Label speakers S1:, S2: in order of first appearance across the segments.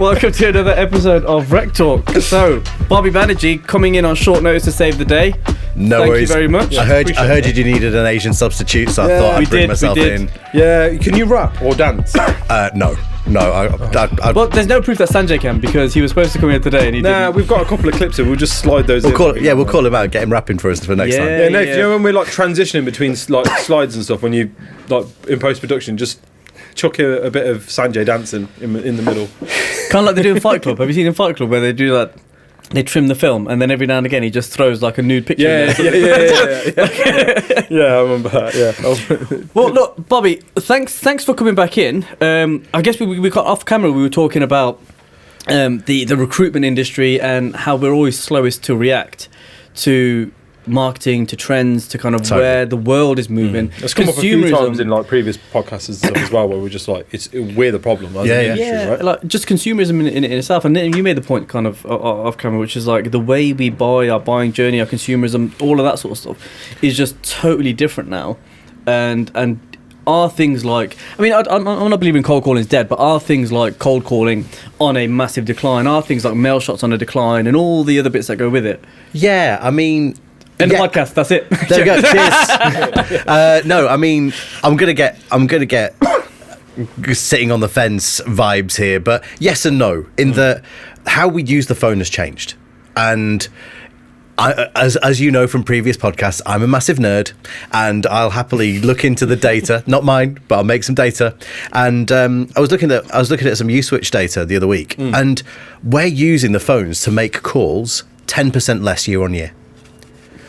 S1: Welcome to another episode of RecTalk. So, Bobby Banerjee coming in on short notice to save the day.
S2: No
S1: Thank
S2: worries.
S1: you very much.
S2: I heard you needed an Asian substitute, so I thought I'd bring myself in.
S3: Yeah, can you rap or dance?
S2: No.
S1: Well, there's no proof that Sanjay can because he was supposed to come here today and he didn't.
S3: We've got a couple of clips here. We'll just slide those in.
S2: We'll call him out, get him rapping for us for next time.
S3: Yeah, Nate, you know when we're like transitioning between like slides and stuff, when you like in post-production, just chuck a bit of Sanjay dancing in the middle.
S1: Kind of like they do in Fight Club. Have you seen in Fight Club where they do that? They trim the film and then every now and again he just throws like a nude picture.
S3: Yeah, I remember that. Yeah.
S1: Well, look, Bobby, thanks for coming back in. I guess we got off camera. We were talking about the recruitment industry and how we're always slowest to react to marketing, to trends, to kind of where the world is moving.
S3: It's come up a few times in like previous podcasts and stuff as well, where we're just like, we're the problem. Right?
S1: Like just consumerism in itself. And then you made the point kind of off camera, which is like the way we buy, our buying journey, our consumerism, all of that sort of stuff is just totally different now. And are things like, I mean, I'm not believing cold calling is dead, but are things like cold calling on a massive decline? Are things like mail shots on a decline and all the other bits that go with it?
S2: Yeah, I mean...
S1: End the podcast. That's it.
S2: There we go. Cheers. No, I mean, I'm gonna get sitting on the fence vibes here, but yes and no. In that, how we use the phone has changed, and as you know from previous podcasts, I'm a massive nerd, and I'll happily look into the data. Not mine, but I'll make some data. And I was looking at some Uswitch data the other week, and we're using the phones to make calls 10% less year on year.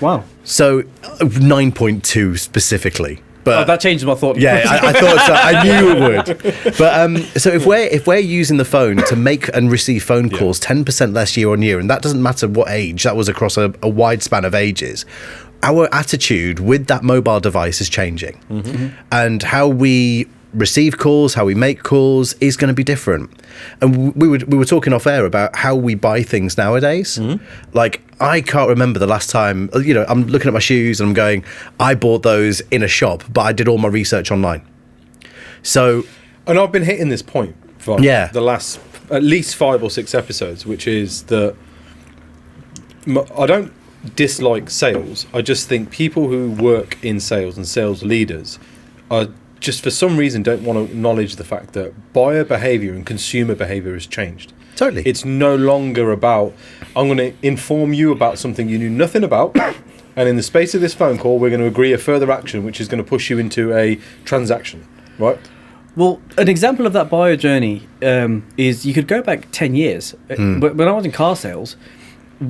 S1: Wow.
S2: So 9.2 specifically. But
S1: that changed my thought.
S2: Yeah, I thought so. I knew it would. But so if we're using the phone to make and receive phone calls 10% less year on year, and that doesn't matter what age, that was across a wide span of ages, our attitude with that mobile device is changing. Mm-hmm. And how we receive calls, how we make calls is going to be different. And we were talking off air about how we buy things nowadays. Like, I can't remember the last time, I'm looking at my shoes and I'm going, I bought those in a shop, but I did all my research online. So,
S3: and I've been hitting this point for the last at least 5 or 6 episodes, which is that I don't dislike sales. I just think people who work in sales and sales leaders are just for some reason don't want to acknowledge the fact that buyer behavior and consumer behavior has changed.
S2: Totally.
S3: It's no longer about, I'm going to inform you about something you knew nothing about, and in the space of this phone call, we're going to agree a further action, which is going to push you into a transaction, right?
S1: Well, an example of that buyer journey is you could go back 10 years. But when I was in car sales,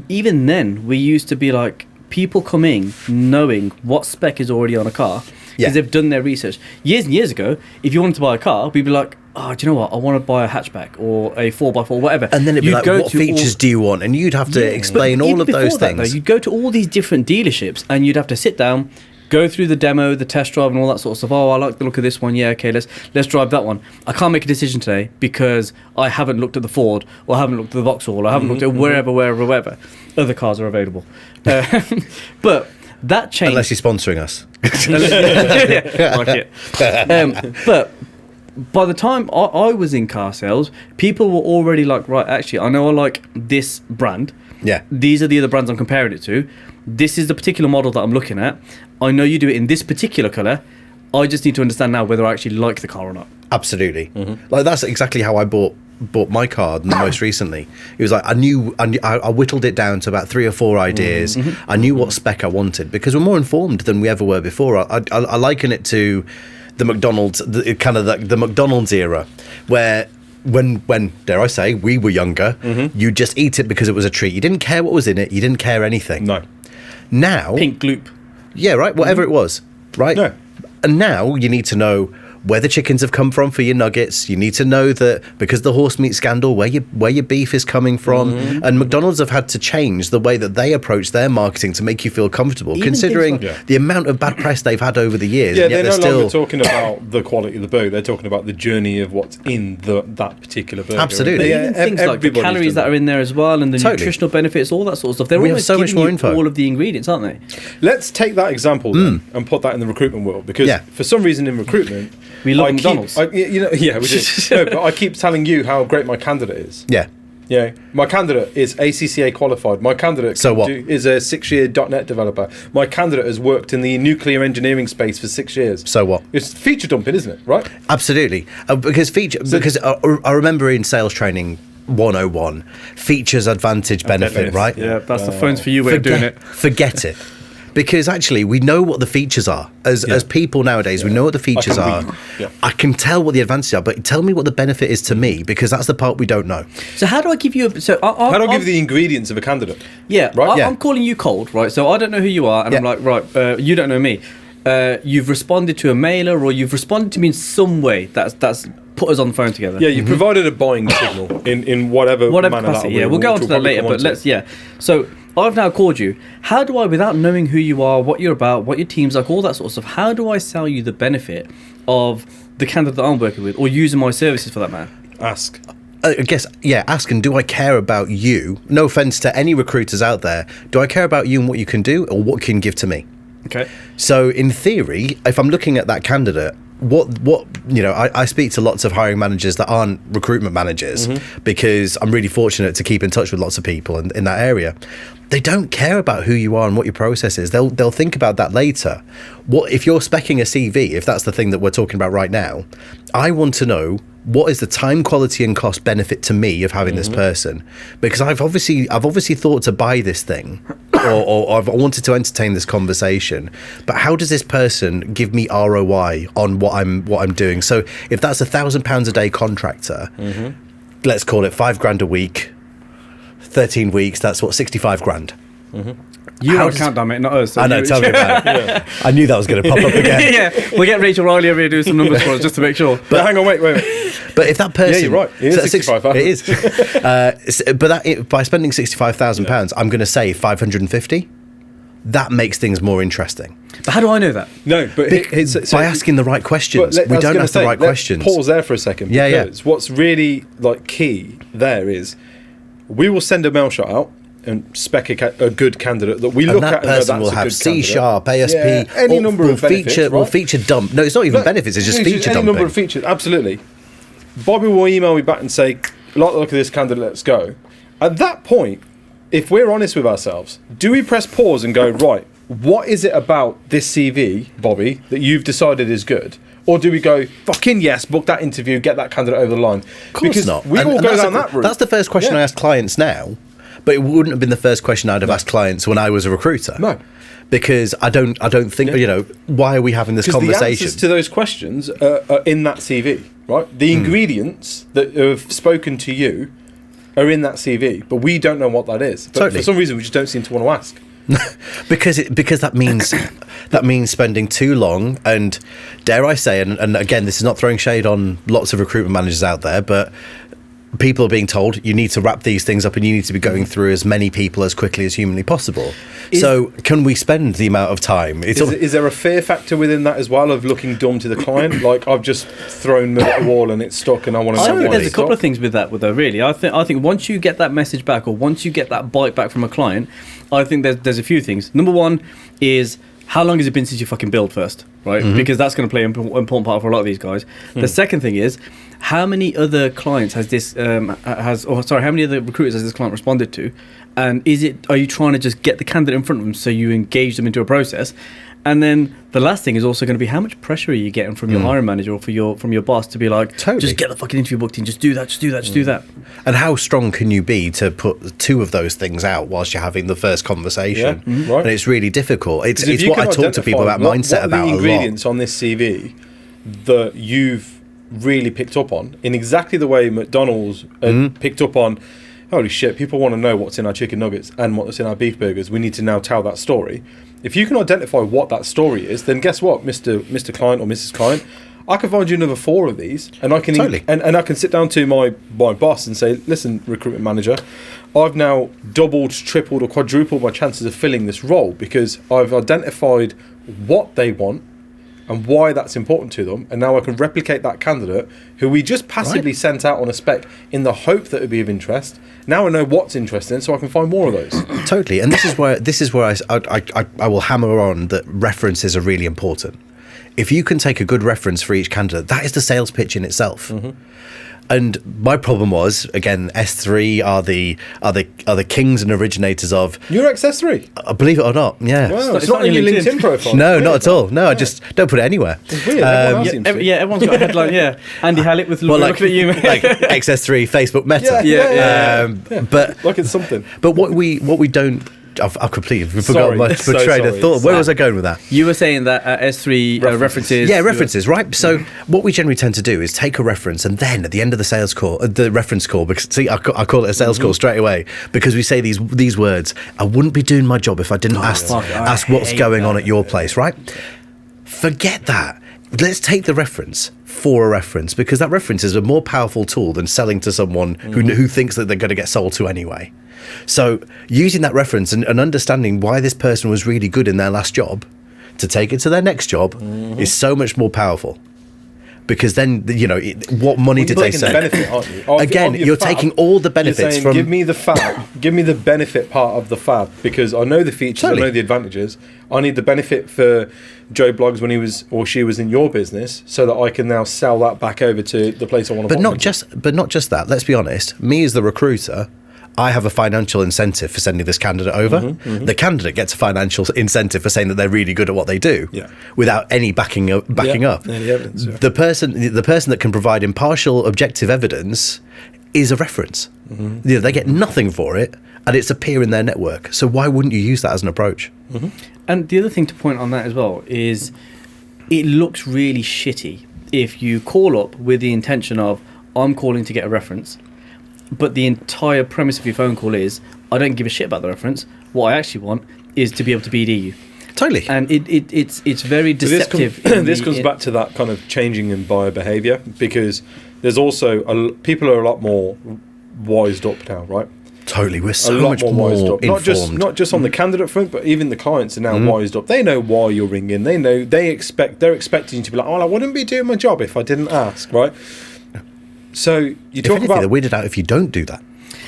S1: even then, we used to be like, people coming knowing what spec is already on a car, because they've done their research. Years and years ago, if you wanted to buy a car, we'd be like, oh, do you know what? I want to buy a hatchback or a 4x4, whatever.
S2: And then it'd be like, what features do you want? And you'd have to explain all of those things.
S1: Though, you'd go to all these different dealerships and you'd have to sit down, go through the demo, the test drive and all that sort of stuff. Oh, I like the look of this one. Yeah, okay, let's drive that one. I can't make a decision today because I haven't looked at the Ford or I haven't looked at the Vauxhall or I haven't looked at wherever. Other cars are available. But that changed.
S2: Unless you're sponsoring us.
S1: Like it. But by the time I was in car sales, people were already like, right, actually, I know I like this brand.
S2: Yeah.
S1: These are the other brands I'm comparing it to. This is the particular model that I'm looking at. I know you do it in this particular colour. I just need to understand now whether I actually like the car or not.
S2: Absolutely. Like, that's exactly how I bought my car most recently. It was like I whittled it down to about 3 or 4 ideas. I knew what spec I wanted because we're more informed than we ever were before. I liken it to the McDonald's, the McDonald's era, where when dare I say we were younger, you just eat it because it was a treat. You didn't care what was in it. You didn't care anything.
S3: No.
S2: Now,
S1: pink gloop.
S2: Yeah, right. Whatever it was, right?
S3: No.
S2: And now you need to know where the chickens have come from for your nuggets. You need to know that because the horse meat scandal, where your beef is coming from. And McDonald's have had to change the way that they approach their marketing to make you feel comfortable, even considering the amount of bad press they've had over the years.
S3: Yeah, they're no longer talking about the quality of the burger. They're talking about the journey of what's in that particular burger.
S2: Absolutely.
S1: Even things like the calories that are in there as well, and the nutritional benefits, all that sort of stuff. They're almost so much more info. All of the ingredients, aren't they?
S3: Let's take that example then and put that in the recruitment world, because for some reason in recruitment,
S1: We love McDonald's.
S3: We do. No, but I keep telling you how great my candidate is.
S2: Yeah.
S3: Yeah, my candidate is ACCA qualified. My candidate is a 6-year .NET developer. My candidate has worked in the nuclear engineering space for 6 years.
S2: So what?
S3: It's feature dumping, isn't it? Right?
S2: Absolutely. Because I remember in sales training 101, features, advantage, benefit, right?
S1: Yeah, that's the phones for you way of doing it.
S2: Forget it. Because actually, we know what the features are. As people nowadays, we know what the features are. I can tell what the advantages are, but tell me what the benefit is to me, because that's the part we don't know.
S1: So how do I give you
S3: how do I give you the ingredients of a candidate?
S1: Yeah,
S3: right.
S1: I'm calling you cold, right? So I don't know who you are, and I'm like, right, you don't know me. You've responded to a mailer, or you've responded to me in some way that's put us on the phone together.
S3: Yeah, you provided a buying signal in whatever manner
S1: capacity.
S3: That
S1: We'll go on to that later, but let's So I've now called you. How do I, without knowing who you are, what you're about, what your team's like, all that sort of stuff, how do I sell you the benefit of the candidate that I'm working with, or using my services for that matter?
S3: Ask.
S2: I guess, ask, and do I care about you? No offense to any recruiters out there. Do I care about you and what you can do, or what you can give to me?
S1: Okay.
S2: So in theory, if I'm looking at that candidate, I speak to lots of hiring managers that aren't recruitment managers, because I'm really fortunate to keep in touch with lots of people in that area. They don't care about who you are and what your process is. They'll think about that later. What if you're speccing a CV, if that's the thing that we're talking about right now? I want to know, what is the time, quality, and cost benefit to me of having this person? Because I've obviously thought to buy this thing, or I've wanted to entertain this conversation. But how does this person give me ROI on what I'm doing? So if that's £1,000 a day contractor, let's call it $5,000 a week, 13 weeks. That's what, 65 grand.
S1: You don't count that, mate, not us. So
S2: I know, tell me about it. I knew that was going to pop up again.
S1: We'll get Rachel Riley over here to do some numbers for us just to make sure.
S3: But hang on, wait.
S2: But if that person...
S3: Yeah, you're right. It is 65,000.
S2: It is. But by spending £65,000, I'm going to save 550. That makes things more interesting.
S1: But how do I know that?
S3: No, but
S2: by asking the right questions. We don't ask the right questions.
S3: Pause there for a second. Because what's really key there is, we will send a mail shot out and spec a good candidate that we look at and know that's a good candidate. That person will have C#, ASP, any number of benefits, right?
S2: Will feature dump. No, it's not even benefits, it's just feature dumping.
S3: Any number of features, absolutely. Bobby will email me back and say, like the look of this candidate, let's go. At that point, if we're honest with ourselves, do we press pause and go, right, what is it about this CV, Bobby, that you've decided is good? Or do we go, fucking yes, book that interview, get that candidate over the line?
S2: Of course not.
S3: We all go down that route.
S2: That's the first question I ask clients now, but it wouldn't have been the first question I'd have asked clients when I was a recruiter.
S3: No.
S2: Because I don't think, why are we having this conversation?
S3: The answers to those questions are in that CV, right? The ingredients that have spoken to you are in that CV, but we don't know what that is. But for some reason, we just don't seem to want to ask.
S2: because that means spending too long, and dare I say, and again, this is not throwing shade on lots of recruitment managers out there, but people are being told you need to wrap these things up and you need to be going through as many people as quickly as humanly possible. So can we spend the amount of time?
S3: Is there a fear factor within that as well, of looking dumb to the client? Like, I've just thrown mud at the wall and it's stuck and I want to know why.
S1: There's a couple of things with that, though, really. I think once you get that message back, or once you get that bite back from a client, I think there's a few things. Number one is, how long has it been since you fucking build first, right? Because that's going to play an important part for a lot of these guys. The second thing is, how many other clients how many other recruiters has this client responded to? And are you trying to just get the candidate in front of them so you engage them into a process? And then the last thing is also going to be, how much pressure are you getting from your hiring manager or from your boss to be like, just get the fucking interview booked in, just do that, just do that.
S2: And how strong can you be to put two of those things out whilst you're having the first conversation? Right. And it's really difficult. It's what I talk to people about mindset about a lot. What are the
S3: ingredients on this CV that you've really picked up on, in exactly the way McDonald's picked up on, holy shit, people want to know what's in our chicken nuggets and what's in our beef burgers. We need to now tell that story. If you can identify what that story is, then guess what, Mr. Client or Mrs. Client, I can find you another 4 of these, and I can and I can sit down to my boss and say, listen, recruitment manager, I've now doubled, tripled, or quadrupled my chances of filling this role because I've identified what they want and why that's important to them, and now I can replicate that candidate who we just passively sent out on a spec in the hope that it would be of interest. Now I know what's interesting, so I can find more of those.
S2: Totally, and this is where I will hammer on that references are really important. if you can take a good reference for each candidate, that is the sales pitch in itself. And my problem was, again, S3 are the kings and originators of.
S3: You're ex-S3?
S2: Believe it or not, yeah.
S3: Wow, it's not on your LinkedIn profile.
S2: No, not at all. No, I just don't put it anywhere.
S3: It's weird.
S1: Everyone's got a headline. Yeah, Andy Hallett with looking at you,
S2: like XS3, Facebook, Meta. But
S3: like it's something.
S2: But what we don't. I've completely forgotten my train of thought. Where was I going with that?
S1: You were saying that S3 references.
S2: Yeah, references, right? So what we generally tend to do is take a reference and then at the end of the sales call, the reference call, because see, I call it a sales call straight away because we say these words. I wouldn't be doing my job if I didn't ask what's going on at your place, right? Forget that. Let's take the reference for a reference because that reference is a more powerful tool than selling to someone who thinks that they're going to get sold to anyway. So using that reference and understanding why this person was really good in their last job to take it to their next job is so much more powerful. Because then, what money did they say?
S3: Benefit, aren't you?
S2: Again, you're taking all the benefits from...
S3: Give me the fab, give me the benefit part of the fab, because I know the features, I know the advantages. I need the benefit for Joe Bloggs when he was or she was in your business, so that I can now sell that back over to the place I want to.
S2: But not just that. Let's be honest. Me as the recruiter, I have a financial incentive for sending this candidate over. The candidate gets a financial incentive for saying that they're really good at what they do, without any backing up.
S3: Any evidence,
S2: The person that can provide impartial, objective evidence is a reference. They get nothing for it, and it's a peer in their network. So why wouldn't you use that as an approach?
S1: And the other thing to point on that as well is, it looks really shitty if you call up with the intention of, I'm calling to get a reference. But the entire premise of your phone call is, I don't give a shit about the reference. What I actually want is to be able to BD you.
S2: Totally.
S1: And it's very deceptive.
S3: This comes back to that kind of changing in buyer behaviour, because there's also people are a lot more wised up now, right?
S2: Totally, we're so much more informed.
S3: Not just on the candidate front, but even the clients are now wised up. They know why you're ringing. They know they're expecting you to be like, I wouldn't be doing my job if I didn't ask, right? So you talk about
S2: they're weirded out if you don't do that.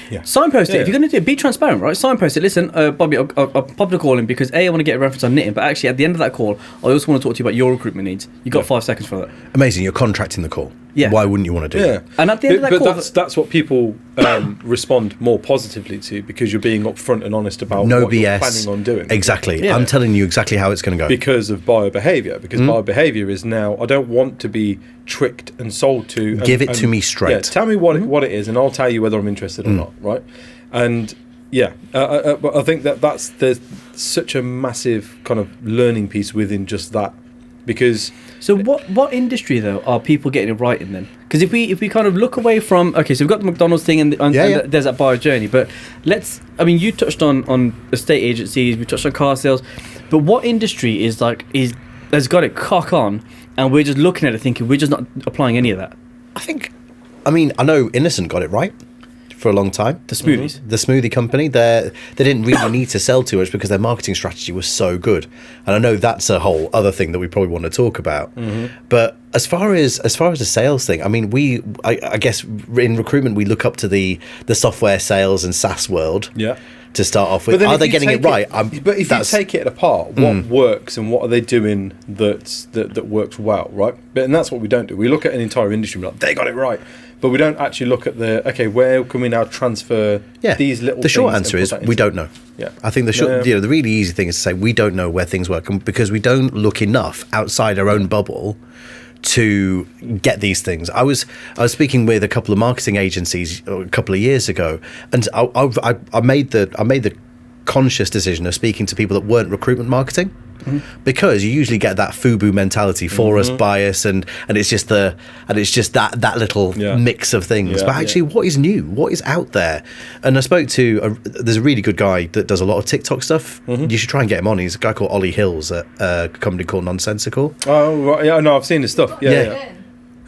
S1: Yeah. Signpost it. If you're going to do it, be transparent, right? Signpost it. Listen, Bobby, I'll pop the call in because I want to get a reference on knitting, but actually at the end of that call, I also want to talk to you about your recruitment needs. You got 5 seconds for that.
S2: Amazing. You're contracting the call.
S1: Yeah.
S2: Why wouldn't you want to do that?
S1: And at the end of that call,
S3: that's what people respond more positively to, because you're being upfront and honest about what
S2: BS.
S3: you're planning on doing.
S2: Exactly. Yeah. I'm telling you exactly how it's going to go.
S3: Because of buyer behaviour. Because buyer behaviour is now, I don't want to be tricked and sold to.
S2: Give it to me straight.
S3: Yeah, tell me what it is, and I'll tell you whether I'm interested or not. Right? And I think there's such a massive kind of learning piece within just that, because.
S1: So what industry though are people getting it right in then? Because if we kind of look away from, so we've got the McDonald's thing and there's that buyer journey, but you touched on estate agencies, we touched on car sales, but what industry has got it cock on, and we're just looking at it thinking we're just not applying any of that?
S2: I know Innocent got it right for a long time.
S1: The smoothies.
S2: The smoothie company, they didn't really need to sell too much because their marketing strategy was so good. And I know that's a whole other thing that we probably want to talk about. But as far as a sales thing, I guess in recruitment we look up to the software sales and SaaS world.
S3: Yeah.
S2: To start off with, are they getting it right?
S3: But if you take it apart, what works and what are they doing that works well, right? And that's what we don't do. We look at an entire industry and be like, they got it right. But we don't actually look at where can we now transfer these little things?
S2: The short answer is we don't know.
S3: Yeah.
S2: I think the really easy thing is to say we don't know where things work, because we don't look enough outside our own bubble to get these things. I was speaking with a couple of marketing agencies a couple of years ago, and I made the conscious decision of speaking to people that weren't recruitment marketing. Because you usually get that FUBU mentality, for us, bias, and it's just that little mix of things. But actually, what is new? What is out there? And I spoke to there's a really good guy that does a lot of TikTok stuff. You should try and get him on. He's a guy called Ollie Hills at a company called Nonsensical.
S3: Oh, right. Yeah, no, I've seen his stuff. Yeah.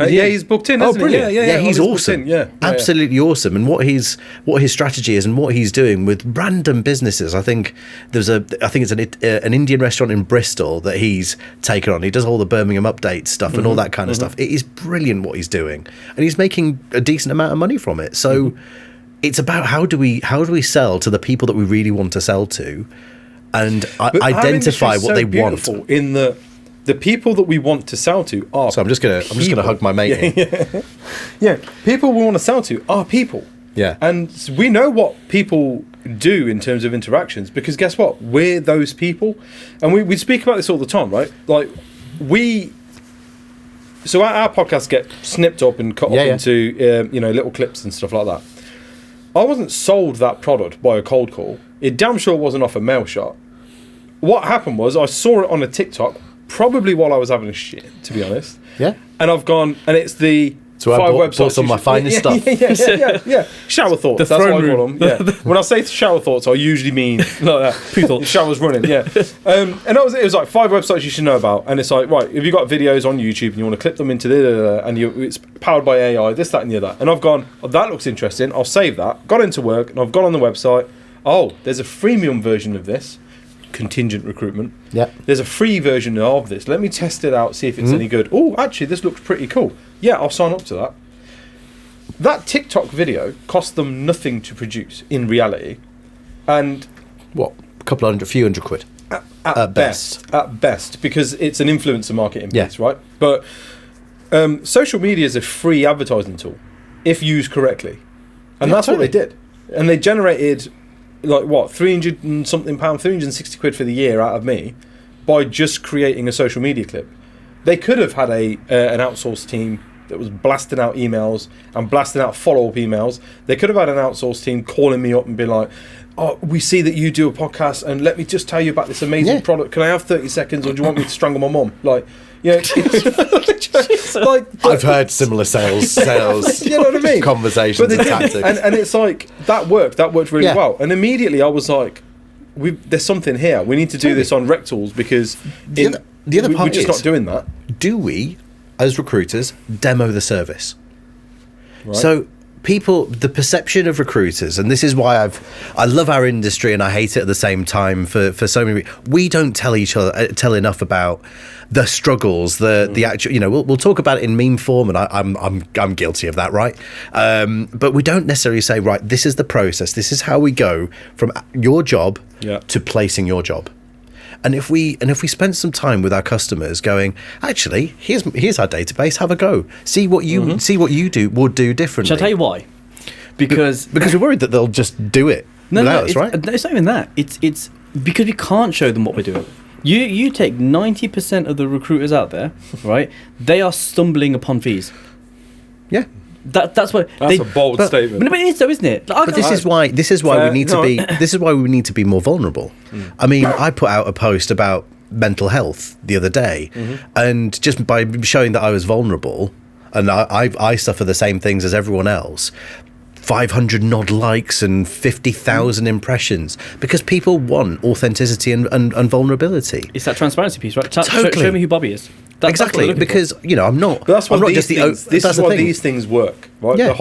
S3: He's booked in.
S2: Brilliant!
S3: He?
S2: He's awesome. Absolutely awesome. And what his strategy is and what he's doing with random businesses. I think it's an Indian restaurant in Bristol that he's taken on. He does all the Birmingham update stuff and all that kind of stuff. It is brilliant what he's doing, and he's making a decent amount of money from it. So it's about how do we sell to the people that we really want to sell to, and identify what they want.
S3: In the the people that we want to sell to are.
S2: So I'm just gonna hug my mate.
S3: Yeah, people we want to sell to are people.
S2: Yeah,
S3: and we know what people do in terms of interactions, because guess what? We're those people, and we speak about this all the time, right? Like so our podcasts get snipped up and cut up into little clips and stuff like that. I wasn't sold that product by a cold call. It damn sure wasn't off a mail shot. What happened was I saw it on a TikTok, probably while I was having a shit, to be honest.
S2: Yeah.
S3: And I've gone, and it's the
S2: so
S3: 5
S2: I
S3: websites.
S2: bought some of my finest stuff.
S3: Yeah. Shower thoughts. That's what I call them. Yeah. When I say shower thoughts, I usually mean like that. People. Showers running. Yeah. And it was like 5 websites you should know about, and it's like, right, if you've got videos on YouTube and you want to clip them into and it's powered by AI, this, that, and the other. And I've gone, oh, that looks interesting. I'll save that. Got into work, and I've gone on the website. Oh, there's a freemium version of this. Contingent recruitment.
S2: Yeah.
S3: There's a free version of this. Let me test it out, see if it's any good. Oh, actually, this looks pretty cool. Yeah, I'll sign up to that. That TikTok video cost them nothing to produce in reality, and
S2: what, a few hundred quid
S3: at best, because it's an influencer marketing piece, right? But social media is a free advertising tool if used correctly, and that's totally what they did, and they generated. Like what, 300 and something pound, 360 quid for the year out of me by just creating a social media clip. They could have had an outsourced team that was blasting out emails and blasting out follow-up emails. They could have had an outsourced team calling me up and be like, oh, we see that you do a podcast, and let me just tell you about this amazing product. Can I have 30 seconds, or do you want me to strangle my mum? Like, it's like,
S2: I've heard similar sales
S3: you know what I mean?
S2: Conversations and tactics.
S3: And it's like, that worked really well. And immediately I was like, there's something here. We need to do this on RecTalk, because
S2: the other part
S3: we're just not doing that.
S2: Do we, as recruiters, demo the service?
S3: Right.
S2: So people, the perception of recruiters, and this is why I love our industry and I hate it at the same time for so many reasons. We don't tell enough about the struggles, the actual, we'll talk about it in meme form, and I'm guilty of that, right? But we don't necessarily say, right, this is the process, this is how we go from your job to placing your job. And if we spend some time with our customers, going, actually, here's our database, have a go, see what you would do differently.
S1: Shall I tell you why? Because
S2: we're worried that they'll just do it without us, right?
S1: It's not even that. It's because we can't show them what we're doing. You take 90% of the recruiters out there, right? They are stumbling upon fees.
S2: Yeah.
S1: That's why.
S3: That's a bold statement.
S1: But it is, though, isn't it? Like,
S2: but this is why we need to be. This is why we need to be more vulnerable. I mean, I put out a post about mental health the other day, and just by showing that I was vulnerable, and I suffer the same things as everyone else. 500 odd likes and 50,000 impressions, because people want authenticity and vulnerability.
S1: It's that transparency piece, right?
S2: Totally.
S1: Show me who Bobby is.
S2: Exactly, because I'm not.
S3: But that's why
S2: I'm not just
S3: this is why these things work, right?
S2: Yeah.
S3: I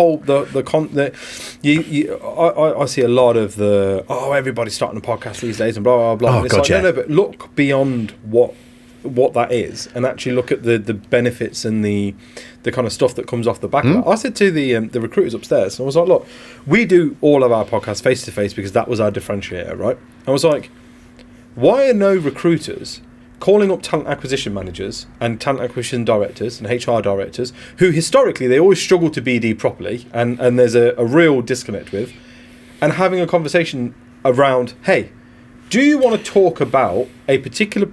S3: see a lot of everybody's starting a podcast these days and blah blah blah.
S2: Oh,
S3: and it's
S2: God,
S3: no, but look beyond what that is, and actually look at the benefits and the kind of stuff that comes off the back of that. I said to the recruiters upstairs, and I was like, look, we do all of our podcasts face to face because that was our differentiator, right? I was like, why are no recruiters calling up talent acquisition managers and talent acquisition directors and HR directors, who historically they always struggle to BD properly, and there's a real disconnect with, and having a conversation around, hey, do you want to talk about a particular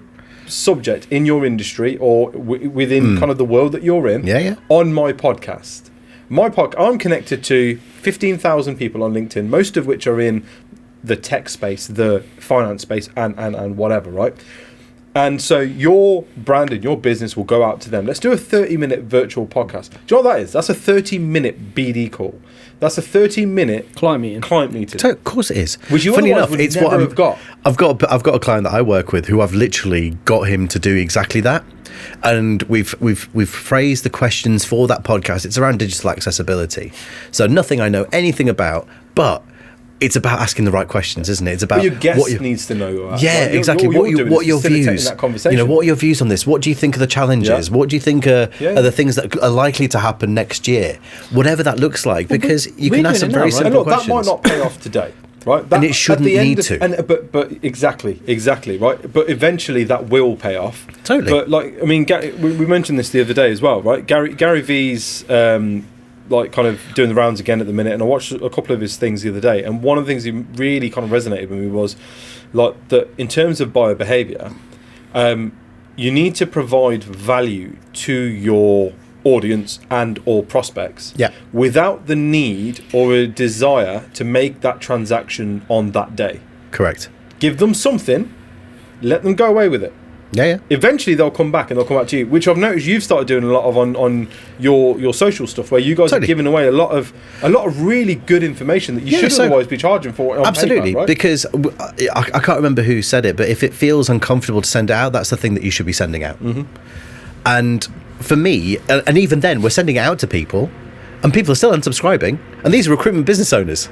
S3: subject in your industry or within kind of the world that you're in on my podcast? I'm connected to 15,000 people on LinkedIn, most of which are in the tech space, the finance space, and whatever, right? And so your brand and your business will go out to them. Let's do a 30-minute virtual podcast. Do you know what that is? That's a 30-minute BD call. That's a 30-minute client meeting.
S2: So, of course it is.
S3: Which you
S2: Funny enough,
S3: would
S2: it's
S3: never
S2: what
S3: have got.
S2: I've got a client that I work with who I've literally got him to do exactly that. And we've phrased the questions for that podcast. It's around digital accessibility. So nothing I know anything about, but it's about asking the right questions, isn't it? It's about
S3: your guest needs to know.
S2: Exactly. What are your views?
S3: That conversation.
S2: What are your views on this? What do you think are the challenges? What do you think are the things that are likely to happen next year? Whatever that looks like, because you can ask some very simple questions.
S3: That might not pay off today. right?
S2: And it shouldn't need to.
S3: But exactly, right? But eventually that will pay off.
S2: Totally.
S3: But like, I mean, we mentioned this the other day as well, right? Gary V's like kind of doing the rounds again at the minute, and I watched a couple of his things the other day, and one of the things he really kind of resonated with me was like that in terms of buyer behavior, you need to provide value to your audience and or prospects without the need or a desire to make that transaction on that day.
S2: Correct.
S3: Give them something, let them go away with it.
S2: Yeah.
S3: Eventually they'll come back to you, which I've noticed you've started doing a lot of on your social stuff, where you guys are giving away a lot of really good information that you should otherwise be charging for on
S2: absolutely
S3: paper, right?
S2: Because I can't remember who said it, but if it feels uncomfortable to send it out, that's the thing that you should be sending out. And for me, and even then, we're sending it out to people, and people are still unsubscribing, and these are recruitment business owners.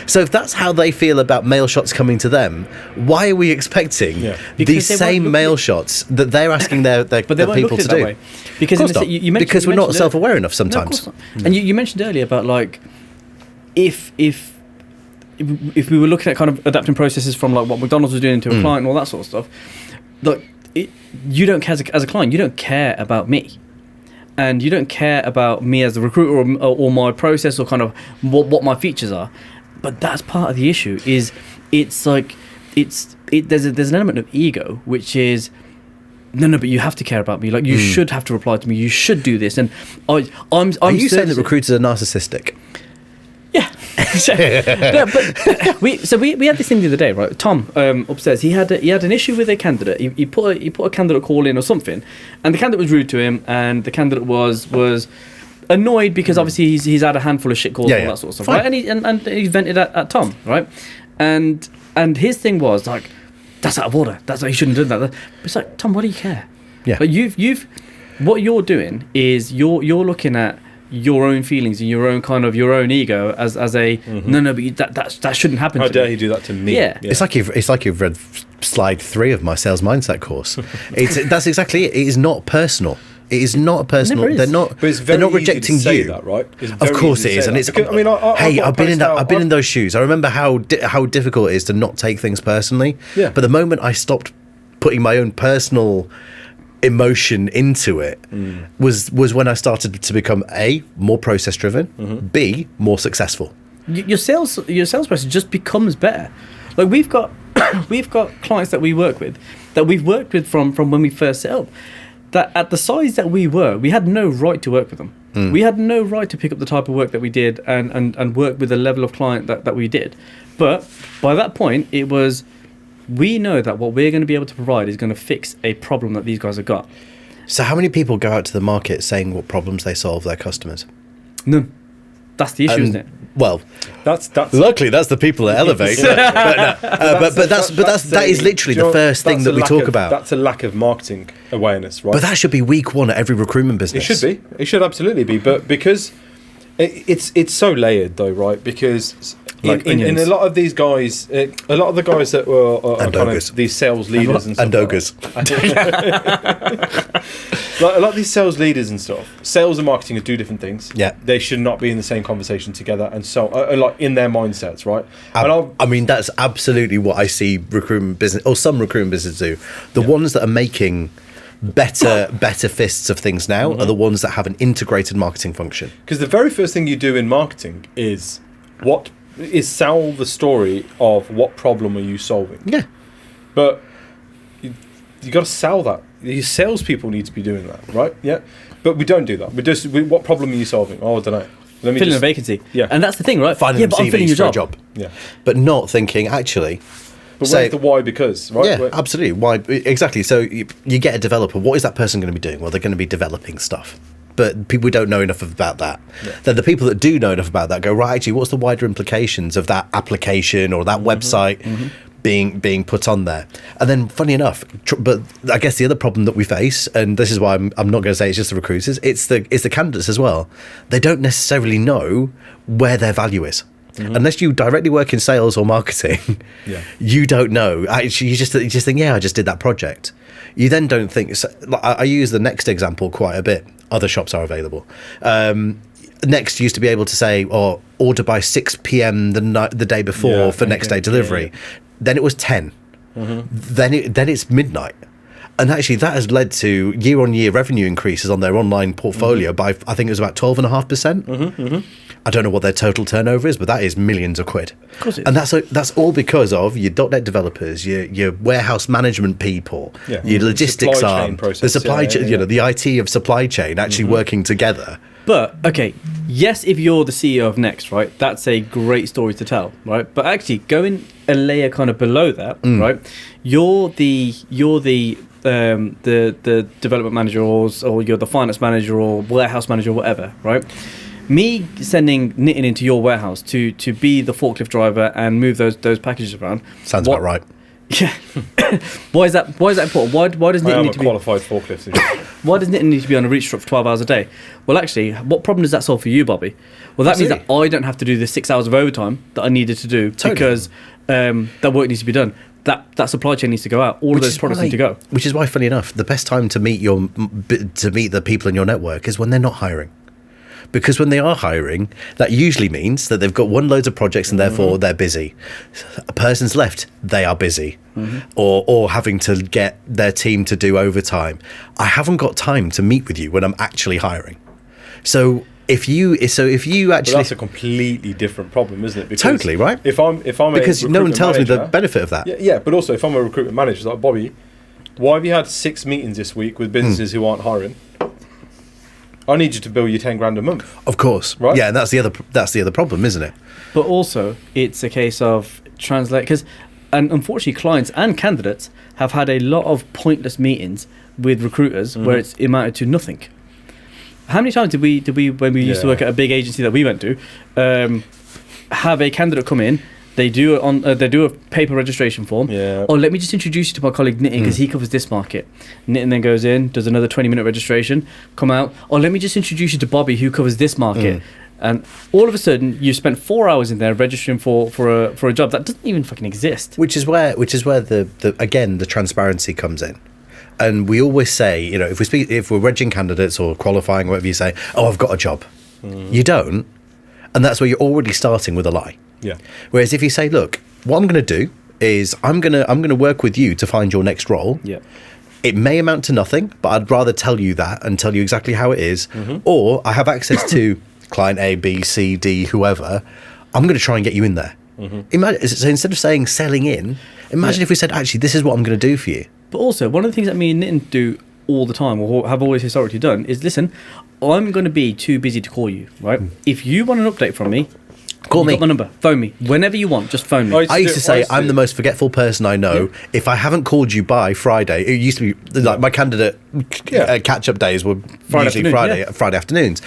S2: So if that's how they feel about mail shots coming to them, why are we expecting these same mail shots that they're asking their people to do?
S1: Because
S2: because we're not self-aware enough sometimes.
S1: No, and you mentioned earlier about like if we were looking at kind of adapting processes from like what McDonald's was doing to a client and all that sort of stuff, like you don't care as a client, you don't care about me. And you don't care about me as the recruiter or my process or kind of what my features are. But that's part of the issue. There's an element of ego, which is no, but you have to care about me. Like you should have to reply to me. You should do this. And I'm. Are
S2: you saying that recruiters are narcissistic?
S1: Yeah. No, but we had this thing the other day, right? Tom upstairs. He had an issue with a candidate. He put a candidate call in or something, and the candidate was rude to him, and the candidate was annoyed because obviously he's had a handful of shit calls and all that sort of stuff, right? And he vented at Tom, right? And his thing was like, that's out of order. That's like, you shouldn't do that. It's like, Tom, what do you care?
S2: Yeah.
S1: But you've what you're doing is you're looking at your own feelings and your own ego as a no, but that shouldn't happen.
S3: How
S1: to
S3: dare
S1: me.
S3: you do that to me?
S1: Yeah.
S2: It's like you've read slide 3 of my sales mindset course. That's exactly it. It is not personal. It is not personal. They're not rejecting you.
S3: That, right?
S2: Of course it is, and it's.
S3: Because, I mean,
S2: I've been in those shoes. I remember how difficult it is to not take things personally.
S3: Yeah.
S2: But the moment I stopped putting my own personal emotion into it was when I started to become A, more process driven, B, more successful.
S1: Your sales process just becomes better. Like we've got clients that we work with that we've worked with from when we first set up, that at the size that we had no right to work with them. We had no right to pick up the type of work that we did and work with the level of client that we did. But by that point, it was, we know that what we're going to be able to provide is going to fix a problem that these guys have got.
S2: So how many people go out to the market saying what problems they solve their customers?
S1: None. That's the issue, isn't it?
S2: Well,
S3: that's
S2: luckily that's the people that elevate. That is literally the first thing that we talk about.
S3: That's a lack of marketing awareness, right?
S2: But that should be week 1 at every recruitment business.
S3: It should be. It should absolutely be. But because it's so layered, though, right? Because in a lot of these guys, a lot of the guys that were kind of these sales leaders and stuff,
S2: ogres.
S3: Like a lot of these sales leaders and stuff, sales and marketing are 2 different things.
S2: Yeah,
S3: they should not be in the same conversation together, and so like in their mindsets, right?
S2: I mean, that's absolutely what I see recruitment business, or some recruitment businesses do. The ones that are making better fists of things now are the ones that have an integrated marketing function. Because
S3: the very first thing you do in marketing is sell the story of what problem are you solving.
S2: Yeah,
S3: but you got to sell that. Your salespeople need to be doing that, right? Yeah, but we don't do that. What problem are you solving? Oh, I don't know.
S1: Filling a vacancy.
S3: Yeah,
S1: and that's the thing, right?
S2: Finding
S1: but I'm filling your job.
S3: Yeah,
S2: but not thinking actually.
S3: But where's the why because, right?
S2: Yeah, absolutely. Why exactly? So you get a developer. What is that person going to be doing? Well, they're going to be developing stuff. But people don't know enough about that. Yeah. Then the people that do know enough about that go, right, actually, what's the wider implications of that application or that website being put on there? And then, funny enough, but I guess the other problem that we face, and this is why I'm not going to say it's just the recruiters, it's the candidates as well. They don't necessarily know where their value is. Unless you directly work in sales or marketing, you don't know. Actually, you just think, I just did that project. You then don't think. So, I use the next example quite a bit. Other shops are available. Next used to be able to say, or order by 6 p.m. the day before for next day delivery. Then it was 10. Then it's midnight. And actually, that has led to year-on-year revenue increases on their online portfolio by, I think it was about 12.5%. I don't know what their total turnover is, but that is millions of quid.
S1: Of course it
S2: and that's all because of your .NET developers, your warehouse management people, your logistics arm, the supply chain, the IT of supply chain actually working together.
S1: But, okay, yes, if you're the CEO of Next, right, that's a great story to tell, right? But actually, going a layer kind of below that, right, you're the development manager or you're the finance manager or warehouse manager or whatever, right? Me sending Nitin into your warehouse to be the forklift driver and move those packages around.
S2: Sounds about right.
S1: Yeah. Why is that important? Why does Nitin need to be
S3: qualified forklift engineer?
S1: Why does Nitin need to be on a reach truck for 12 hours a day? Well, actually, what problem does that solve for you, Bobby? Well, that means that I don't have to do the 6 hours of overtime that I needed to do because that work needs to be done. That supply chain needs to go out. All of those products need to go.
S2: Which is why, funny enough, the best time to meet the people in your network is when they're not hiring. Because when they are hiring, that usually means that they've got loads of projects and therefore they're busy. A person's left, they are busy. Or having to get their team to do overtime. I haven't got time to meet with you when I'm actually hiring. So if you actually,
S3: but that's a completely different problem, isn't it? Because
S2: totally, right?
S3: If I'm
S2: because no one tells me the benefit of that.
S3: Yeah, but also if I'm a recruitment manager, like Bobby, why have you had 6 meetings this week with businesses who aren't hiring? I need you to bill you 10 grand a month.
S2: Of course, right? Yeah, and that's the other problem, isn't it?
S1: But also, it's a case of and unfortunately, clients and candidates have had a lot of pointless meetings with recruiters where it's amounted to nothing. How many times did we when we used to work at a big agency that we went to, have a candidate come in? They do a paper registration form. Yeah. Oh, let me just introduce you to my colleague Nitin because he covers this market. Nitin then goes in, does another 20-minute registration, come out. Oh, let me just introduce you to Bobby who covers this market. And all of a sudden, you spent 4 hours in there registering for a job that doesn't even fucking exist.
S2: Which is where the transparency comes in. And we always say, if we're regging candidates or qualifying, whatever you say, oh, I've got a job. You don't, and that's where you're already starting with a lie.
S3: Yeah.
S2: Whereas if you say, look, what I'm going to do is I'm going to work with you to find your next role.
S1: Yeah.
S2: It may amount to nothing, but I'd rather tell you that and tell you exactly how it is. Or I have access to client A, B, C, D, whoever. I'm going to try and get you in there. So instead of saying selling in, imagine if we said, actually, this is what I'm going to do for you.
S1: But also, one of the things that me and Nitin do all the time, or have always historically done, is listen, I'm going to be too busy to call you, right? If you want an update from me, call me. Got my number. Phone me. Whenever you want, just phone me.
S2: I used to say I'm the most forgetful person I know. Yeah. If I haven't called you by Friday, it used to be like my candidate catch-up days were usually Friday afternoons.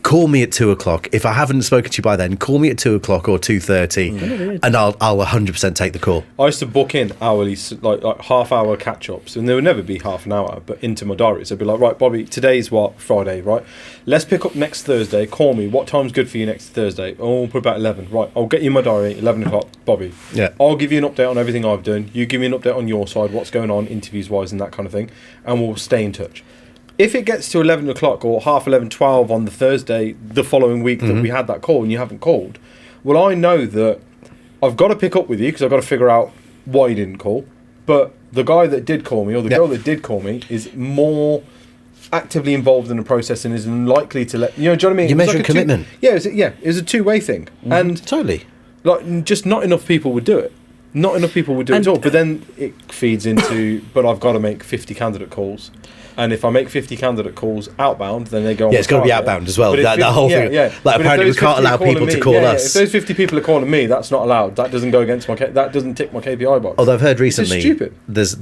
S2: Call me at 2:00. If I haven't spoken to you by then, call me at 2:00 or 2:30, and I'll 100% take the call.
S3: I used to book in hourly, like half-hour catch-ups, and there would never be half an hour, but into my diary. So I'd be like, right, Bobby, today's Friday, right? Let's pick up next Thursday. Call me. What time's good for you next Thursday? Oh, we'll put about 11. Right, I'll get you in my diary, 11 o'clock, Bobby.
S2: Yeah.
S3: I'll give you an update on everything I've done. You give me an update on your side, what's going on interviews-wise and that kind of thing, and we'll stay in touch. If it gets to 11 o'clock or half 11, 12 on the Thursday the following week that we had that call and you haven't called, well, I know that I've got to pick up with you because I've got to figure out why you didn't call. But the guy that did call me or the girl that did call me is more actively involved in the process and is likely to let... do you know what I mean?
S2: You measure commitment.
S3: It was a two-way thing. And
S2: totally.
S3: Like, just not enough people would do it. Not enough people would do it at all. But then it feeds into, but I've got to make 50 candidate calls. And if I make 50 candidate calls outbound, then they go on.
S2: Yeah, it's got to be outbound as well. That whole thing. Yeah. Like, apparently we can't allow people to call us.
S3: If those 50 people are calling me, that's not allowed. That doesn't go against that doesn't tick my KPI box.
S2: Although I've heard recently,
S3: it's stupid.
S2: There's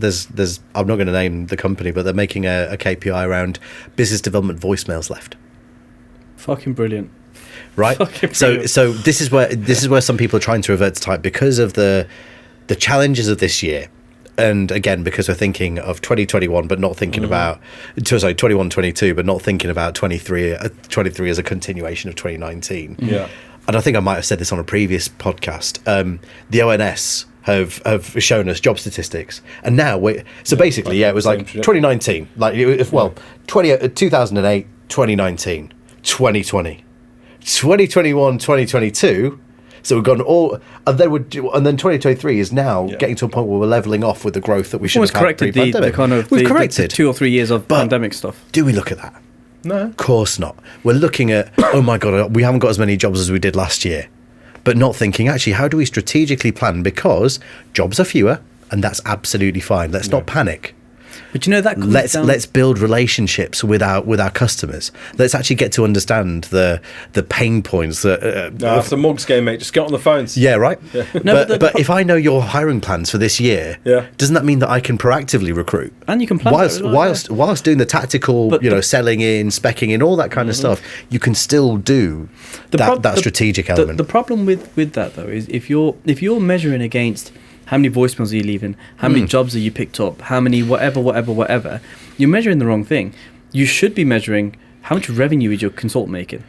S2: I'm not going to name the company, but they're making a KPI around business development voicemails left.
S1: Fucking brilliant.
S2: Right.
S1: Fucking brilliant.
S2: So this is where some people are trying to revert to type because of the challenges of this year. And again, because we're thinking of 2021, but not thinking about 21-22, but not thinking about 23 as a continuation of 2019.
S3: Yeah.
S2: And I think I might have said this on a previous podcast. The ONS have shown us job statistics, and now it was like 2019, 2008, 2019, 2020. 2021, 2022. So we've gone all, and then 2023 is now getting to a point where we're leveling off with the growth that we should have had
S1: corrected
S2: pre-pandemic.
S1: the kind of
S2: We've
S1: the
S2: corrected
S1: 2 or 3 years of pandemic stuff.
S2: Do we look at that?
S3: No.
S2: Of course not. We're looking at, oh my God, we haven't got as many jobs as we did last year. But not thinking, actually, how do we strategically plan? Because jobs are fewer, and that's absolutely fine. Let's not panic.
S1: But you know that
S2: let's build relationships with our customers. Let's actually get to understand the pain points that.
S3: It's a mugs game, mate. Just get on the phones.
S2: Yeah, right.
S3: Yeah.
S1: No,
S2: but if I know your hiring plans for this year, doesn't that mean that I can proactively recruit?
S1: And you can plan
S2: whilst doing the tactical, selling in, speccing in, all that kind of stuff. You can still do that strategic element.
S1: The problem with that though is if you're measuring against how many voicemails are you leaving, how many jobs are you picked up, how many whatever, you're measuring the wrong thing. You should be measuring how much revenue is your consultant making.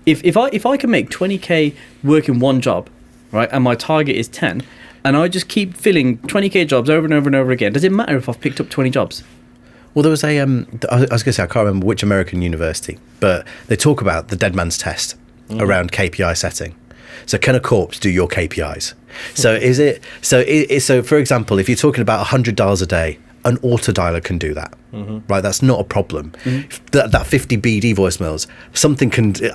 S1: If I can make 20k working one job, right, and my target is 10, and I just keep filling 20k jobs over and over and over again, does it matter if I've picked up 20 jobs?
S2: Well, there was I was going to say, I can't remember which American university, but they talk about the dead man's test around KPI setting. So can a corpse do your KPIs? So so for example, if you're talking about $100 a day, an auto dialer can do that, right? That's not a problem. That 50 BD voicemails,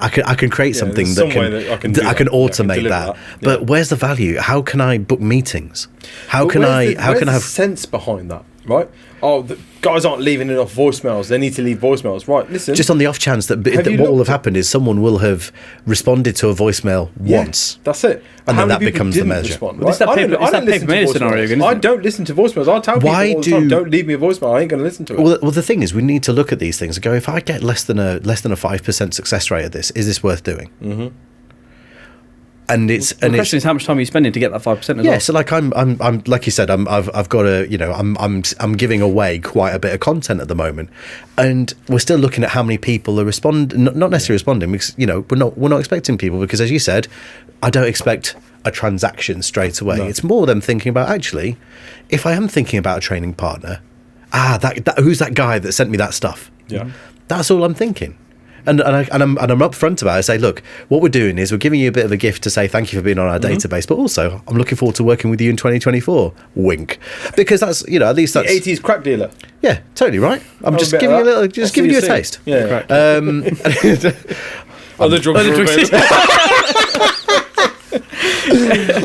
S2: I can create something that can automate that. But where's the value? How can I book meetings? How can I have
S3: sense behind that? Right? Oh, the guys aren't leaving enough voicemails. They need to leave voicemails. Right, listen.
S2: Just on the off chance that what will have happened is someone will have responded to a voicemail once.
S3: That's it.
S2: And then that becomes the measure.
S3: Respond,
S1: right? I don't listen to
S3: scenario again, I don't listen to voicemails. I tell people all the time, don't leave me a voicemail. I ain't going to listen to it.
S2: Well, the thing is, we need to look at these things and go, if I get less than a 5% success rate at this, is this worth doing? And the
S1: question is, how much time are you spending to get that 5% as well?
S2: Yeah, so like I'm like you said, I've got I'm giving away quite a bit of content at the moment, and we're still looking at how many people are not necessarily responding, because we're not expecting people, because as you said, I don't expect a transaction straight away. No. It's more them thinking about, actually, if I am thinking about a training partner, who's that guy that sent me that stuff?
S3: Yeah,
S2: that's all I'm thinking. And I'm upfront about it. I say, look, what we're doing is we're giving you a bit of a gift to say thank you for being on our database, but also I'm looking forward to working with you in 2024. Wink, because that's at least that's
S3: the 80s crack dealer.
S2: Yeah, totally right. I'm just giving you a little, just giving you a taste.
S3: Yeah.
S1: Other drugs.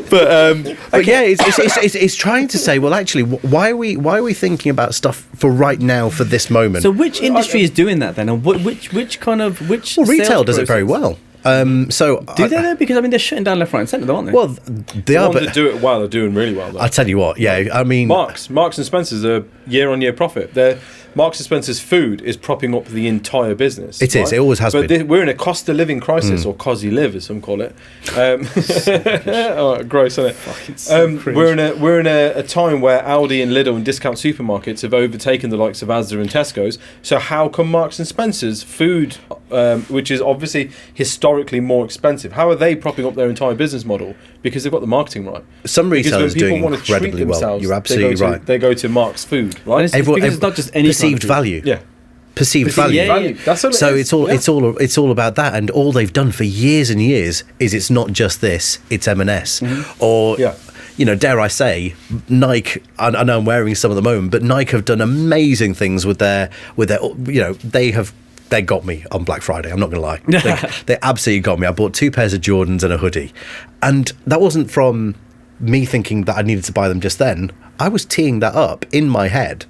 S2: But yeah, it's trying to say, well, actually, why are we thinking about stuff for right now, for this moment?
S1: So which industry is doing that then, and which
S2: retail does it very well. So
S1: do they though? Because they're shutting down left, right, and centre, aren't they?
S2: Well, they are,
S3: but do it well. They're doing really well. Though.
S2: I tell you what, yeah. I mean,
S3: Marks and Spencer's a year-on-year profit. Marks and Spencer's food is propping up the entire business.
S2: It is. It always has been.
S3: We're in a cost of living crisis, or cosy live, as some call it. Gross, isn't it? We're in a time where Aldi and Lidl and discount supermarkets have overtaken the likes of Asda and Tesco's. So how come Marks and Spencer's food, which is obviously historically more expensive, how are they propping up their entire business model? Because they've got the marketing right.
S2: Some retailers doing incredibly well. You're absolutely right.
S3: They go to Mark's food, right?
S1: Because it's not just any
S2: perceived value.
S3: Yeah.
S2: Perceived value.
S3: Yeah. That's what
S2: so it's all about that, and all they've done for years and years is, it's not just this, it's M&S or dare I say, Nike. I know I'm wearing some at the moment, but Nike have done amazing things with their they got me on Black Friday. I'm not going to lie. They absolutely got me. I bought 2 pairs of Jordans and a hoodie. And that wasn't from me thinking that I needed to buy them just then. I was teeing that up in my head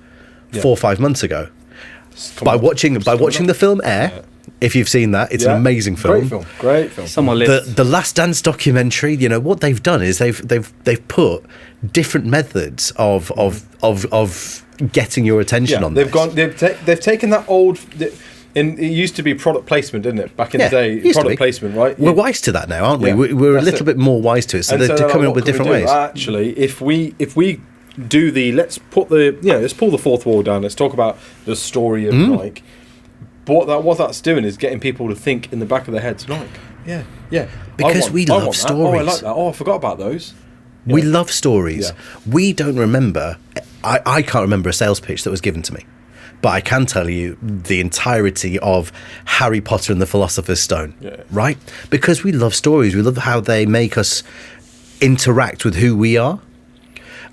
S2: 4 or 5 months ago by watching the film Air. Yeah. If you've seen that, it's an amazing film.
S3: Great film.
S1: Someone lived.
S2: The Last Dance documentary. What they've done is they've put different methods of getting your attention on this.
S3: They've taken that old. It used to be product placement, didn't it? Back in the day, product placement, right?
S2: We're wise to that now, aren't we? We're a little bit more wise to it. So they're coming up with different ways.
S3: Actually, if we do let's pull the fourth wall down. Let's talk about the story of Nike. But what that's doing is getting people to think in the back of their heads, Nike. Yeah.
S2: Because we love stories.
S3: Oh, I like that. Oh, I forgot about those. Yeah.
S2: We love stories. Yeah. We don't remember. I can't remember a sales pitch that was given to me. but I can tell you the entirety of Harry Potter and the Philosopher's Stone, right? Because we love stories. We love how they make us interact with who we are.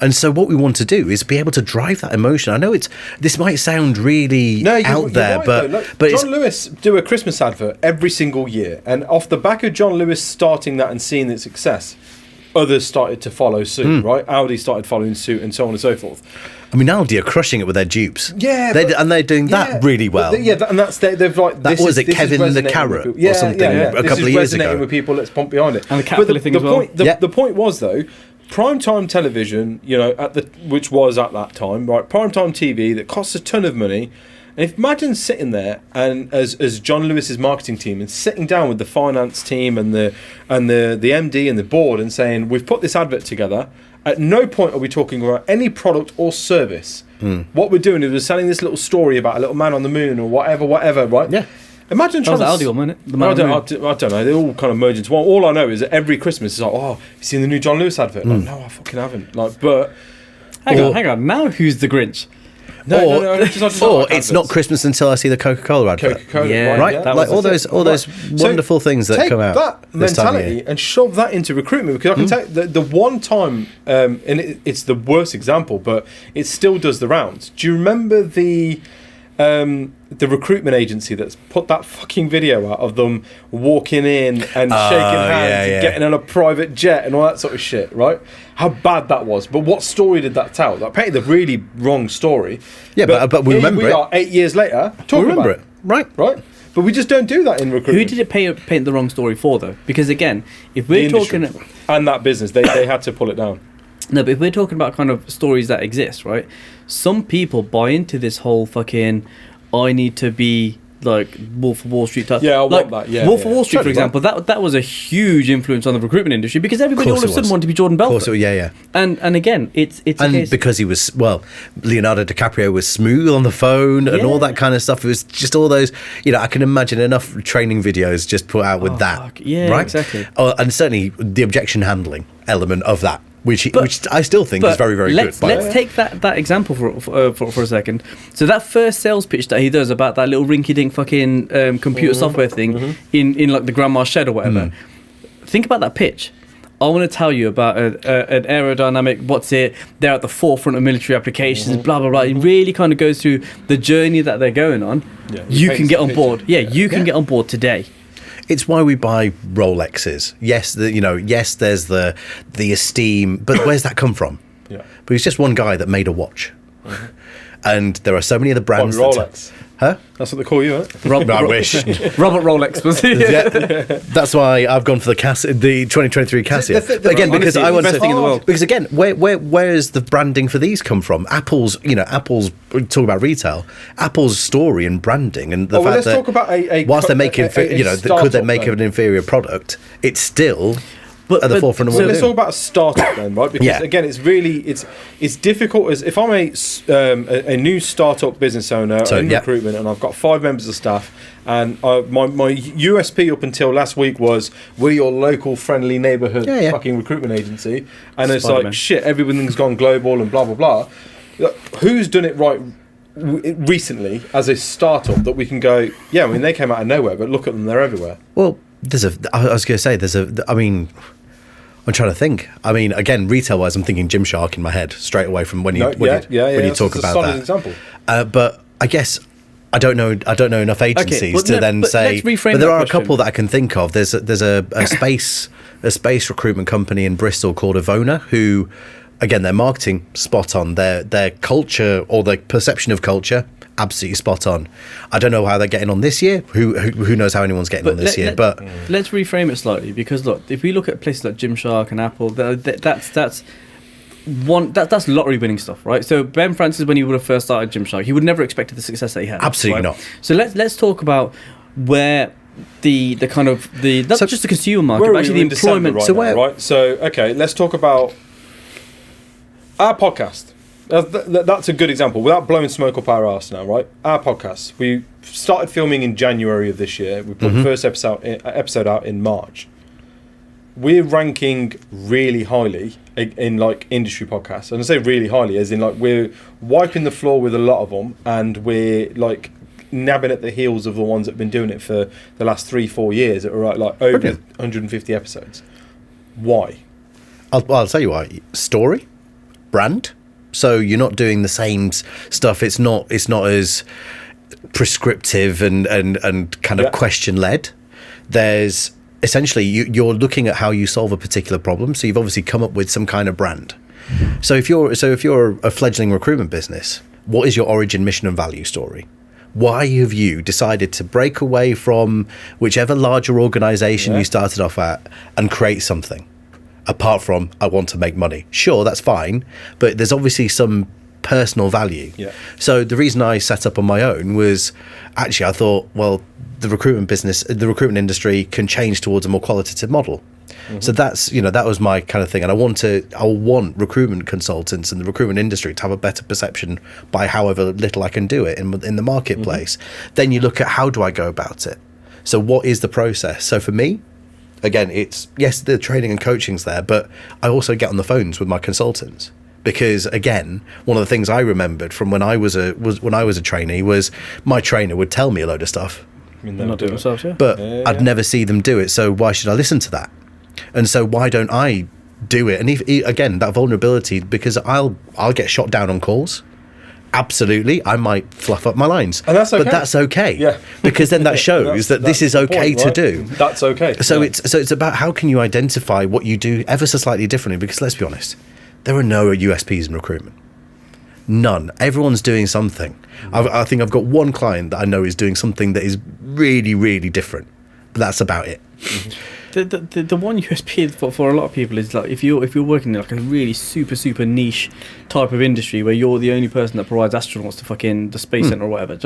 S2: And so what we want to do is be able to drive that emotion. I know this might sound really out there,
S3: right, but John Lewis do a Christmas advert every single year, and off the back of John Lewis starting that and seeing its success, others started to follow suit, right? Audi started following suit, and so on and so forth.
S2: I mean, Audi are crushing it with their dupes.
S3: Yeah,
S2: and they're doing that really well.
S3: And that's they've like
S2: that was it, Kevin the Carrot or something a couple of years ago.
S3: Resonating with people. Let's pump behind it.
S1: And the cat thing as well.
S3: The point was though, primetime television, which was at that time, right? Primetime TV that costs a ton of money. And imagine sitting there and as John Lewis's marketing team and sitting down with the finance team and the MD and the board and saying, we've put this advert together. At no point are we talking about any product or service. What we're doing is we're selling this little story about a little man on the moon or whatever, right?
S2: Yeah.
S3: Imagine trying to...
S1: Aldi one,
S3: I don't know. They all kind of merge into one. All I know is that every Christmas it's like, oh, you seen the new John Lewis advert? Like, no, I fucking haven't. Like, but...
S1: Hang on. Now who's the Grinch?
S3: No,
S2: it's not Christmas until I see the Coca-Cola advert.
S1: Yeah,
S2: right?
S1: Yeah.
S2: Like all those wonderful things that come out.
S3: Take that mentality and shove that into recruitment, because I can tell you the one time, and it's the worst example, but it still does the rounds. Do you remember the recruitment agency that's put that fucking video out of them walking in and shaking hands and getting on a private jet and all that sort of shit, right? How bad that was. But what story did that tell? That painted the really wrong story. Yeah,
S2: but we remember it.
S3: We are 8 years later talking about it.
S2: Right.
S3: But we just don't do that in recruitment.
S1: Who did it paint the wrong story for, though? Because again, if we're talking...
S3: And that business, they had to pull it down.
S1: No, but if we're talking about kind of stories that exist, right? Some people buy into this whole fucking, I need to be like Wolf of Wall Street type.
S3: Yeah, I want that. Yeah,
S1: Wolf of Wall Street, for example, that was a huge influence on the recruitment industry because everybody all of a sudden wanted to be Jordan Belfort.
S2: Of course, yeah.
S1: And again, it's a case
S2: because he was Leonardo DiCaprio was smooth on the phone and all that kind of stuff. It was just all those, I can imagine enough training videos just put out with that.
S1: Fuck. Yeah,
S2: right?
S1: Exactly.
S2: And certainly the objection handling element of that. Which I still think is very, very good.
S1: Let's take that example for a second. So that first sales pitch that he does about that little rinky-dink fucking computer software thing in like the grandma's shed or whatever. Think about that pitch. I want to tell you about an aerodynamic, they're at the forefront of military applications, blah, blah, blah. It really kind of goes through the journey that they're going on. Yeah, you can get on board. Yeah, you can get on board today.
S2: It's why we buy Rolexes. Yes, there's the esteem, but where's that come from?
S3: Yeah.
S2: But it's just one guy that made a watch. And there are so many of the brands.
S3: Rolex.
S2: Huh?
S3: That's what they call you, right?
S2: I wish.
S1: Robert Rolex was it?
S2: Yeah. That's why I've gone for the 2023 Casio. Again, because I want to think in the world. Because again, where is the branding for these come from? Apple's talk about retail. Apple's story and branding and the fact that
S3: talk about whilst
S2: they're making could they make an inferior product? It's still. At the forefront of what
S3: let's talk about a startup then, right? Because again, it's difficult. As if I'm a new startup business owner in recruitment, and I've got 5 members of staff, and my USP up until last week was we're your local friendly neighbourhood fucking recruitment agency, and it's like shit, everything's gone global and blah blah blah. Who's done it right recently as a startup that we can go? Yeah, I mean they came out of nowhere, but look at them, they're everywhere.
S2: Well. I was going to say, I'm trying to think. I mean, again, retail-wise, I'm thinking Gymshark in my head straight away from when you talk about that.
S3: Example.
S2: But I guess I don't know enough agencies to then say. But there are a couple that I can think of. There's a space recruitment company in Bristol called Avona who, again, their marketing spot on. Their culture or their perception of culture. Absolutely spot on. I don't know how they're getting on this year. Who knows how anyone's getting on this year? But
S1: let's reframe it slightly because look, if we look at places like Gymshark and Apple, that's lottery winning stuff, right? So Ben Francis, when he would have first started Gymshark, he would never expected the success that he had.
S2: Absolutely not.
S1: So let's talk about where the kind of not just the consumer market, but actually the employment.
S3: Right. So okay, let's talk about our podcast. That's a good example. Without blowing smoke up our arse now, right? Our podcast. We started filming in January of this year. We put the first episode out in March. we're ranking really highly in like industry podcasts, and I say really highly as in like we're wiping the floor with a lot of them, and we're like nabbing at the heels of the ones that have been doing it for the last 3-4 years that are like over
S2: Brilliant.
S3: 150 episodes. Why?
S2: I'll tell you why. Story, brand. So you're not doing the same stuff. It's not as prescriptive and kind of question led. There's essentially you're looking at how you solve a particular problem. So you've obviously come up with some kind of brand. So if you're a fledgling recruitment business, what is your origin, mission, and value story? Why have you decided to break away from whichever larger organization you started off at and create something? Apart from, I want to make money. Sure, that's fine, but there's obviously some personal value. Yeah. So the reason I set up on my own was actually I thought, well, the recruitment industry can change towards a more qualitative model. Mm-hmm. So that's, that was my kind of thing. And I want recruitment consultants and the recruitment industry to have a better perception by however little I can do it in the marketplace. Mm-hmm. Then you look at how do I go about it? So what is the process? So for me, again, it's, yes, the training and coaching's there, but I also get on the phones with my consultants. Because again, one of the things I remembered from when I was a trainee was my trainer would tell me a load of stuff.
S1: Not doing themselves, yeah.
S2: But I'd never see them do it, so why should I listen to that? And so why don't I do it? And again, that vulnerability, because I'll get shot down on calls. Absolutely, I might fluff up my lines,
S3: and that's okay.
S2: But that's okay,
S3: yeah.
S2: Because then that shows that this is okay to do.
S3: That's okay.
S2: So it's about how can you identify what you do ever so slightly differently. Because let's be honest, there are no USPs in recruitment. None. Everyone's doing something. I think I've got one client that I know is doing something that is really, really different. But that's about it.
S1: The one USP for a lot of people is like if you're working in like a really super niche type of industry where you're the only person that provides astronauts to fucking the space center or whatever.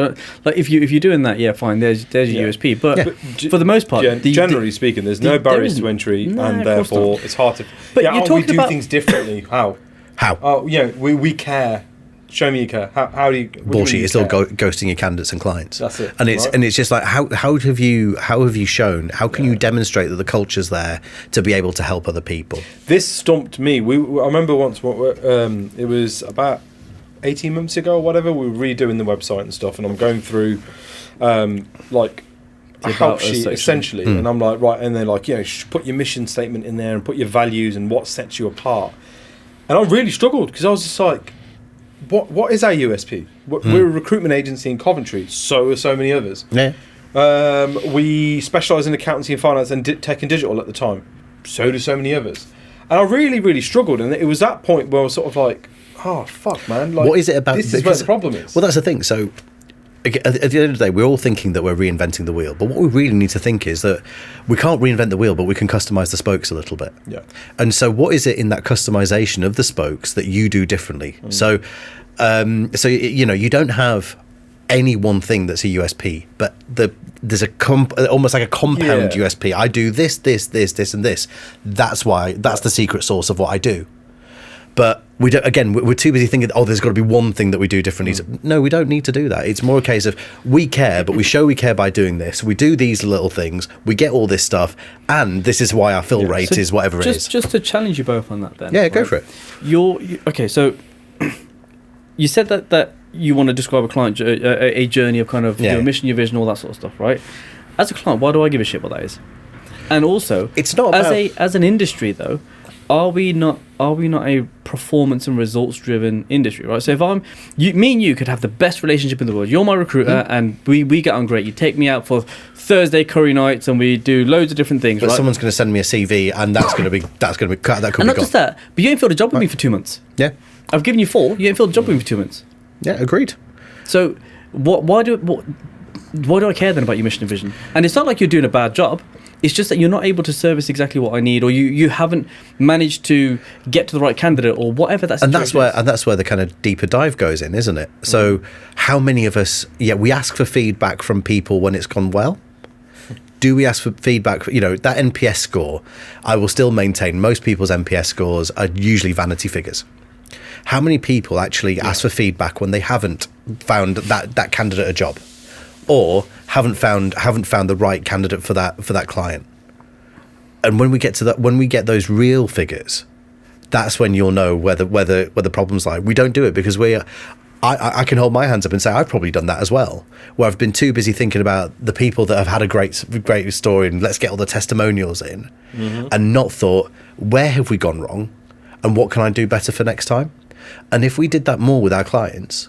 S1: Like if you're doing that, yeah, fine. There's your USP. But for the most part,
S3: generally speaking, there's no barriers to entry, and therefore it's hard to.
S1: But you're talking
S3: we do
S1: about
S3: things differently. How?
S2: Oh,
S3: we care. Show me you care. How do you?
S2: Bullshit. You're still ghosting your candidates and clients.
S3: That's it.
S2: And it's just like how have you shown? How can you demonstrate that the culture's there to be able to help other people?
S3: This stumped me. I remember once. It was about 18 months ago or whatever. We were redoing the website and stuff, and I'm going through, like a help sheet essentially, and I'm like, right, and they're like, put your mission statement in there and put your values and what sets you apart. And I really struggled because I was just like, what is our USP? We're a recruitment agency in Coventry. So are so many others.
S2: Yeah.
S3: We specialise in accountancy and finance and tech and digital at the time. So do so many others. And I really, really struggled. And it was that point where I was sort of like, oh, fuck, man. Like,
S2: what is it about?
S3: This is where the problem is.
S2: Well, that's the thing. So at the end of the day, we're all thinking that we're reinventing the wheel. But what we really need to think is that we can't reinvent the wheel, but we can customise the spokes a little bit.
S3: Yeah.
S2: And so what is it in that customisation of the spokes that you do differently? So you don't have any one thing that's a USP, but there's almost like a compound USP. I do this, and this. That's the secret sauce of what I do. But we don't. Again, we're too busy thinking, there's got to be one thing that we do differently. No, we don't need to do that. It's more a case of we care, but we show we care by doing this. We do these little things. We get all this stuff, and this is why our fill rate is whatever it is.
S1: Just to challenge you both on that, then.
S2: Yeah, go for it.
S1: Okay, so you said that you want to describe a client a journey of kind of your mission, your vision, all that sort of stuff, right? As a client, why do I give a shit what that is? And also,
S2: it's not about
S1: as an industry though. Are we not a performance and results driven industry, right? So if me and you could have the best relationship in the world. You're my recruiter, and we get on great. You take me out for Thursday curry nights, and we do loads of different things.
S2: But
S1: right?
S2: someone's going to send me a CV, and that's going to be that could be
S1: and not just that, but you ain't filled a job with me for 2 months.
S2: Yeah,
S1: I've given you 4. You ain't filled a job with me for 2 months.
S2: Yeah, agreed.
S1: So why do I care then about your mission and vision? And it's not like you're doing a bad job. It's just that you're not able to service exactly what I need, or you haven't managed to get to the right candidate, or whatever that situation is.
S2: And that's where the kind of deeper dive goes in, isn't it? So how many of us, we ask for feedback from people when it's gone well? Do we ask for feedback? That NPS score, I will still maintain most people's NPS scores are usually vanity figures. How many people actually ask for feedback when they haven't found that candidate a job? Or haven't found the right candidate for that client? And when we get to that, when we get those real figures, that's when you'll know where the problems lie. We don't do it because I can hold my hands up and say I've probably done that as well, where I've been too busy thinking about the people that have had a great story and let's get all the testimonials in, and not thought, where have we gone wrong and what can I do better for next time? And if we did that more with our clients,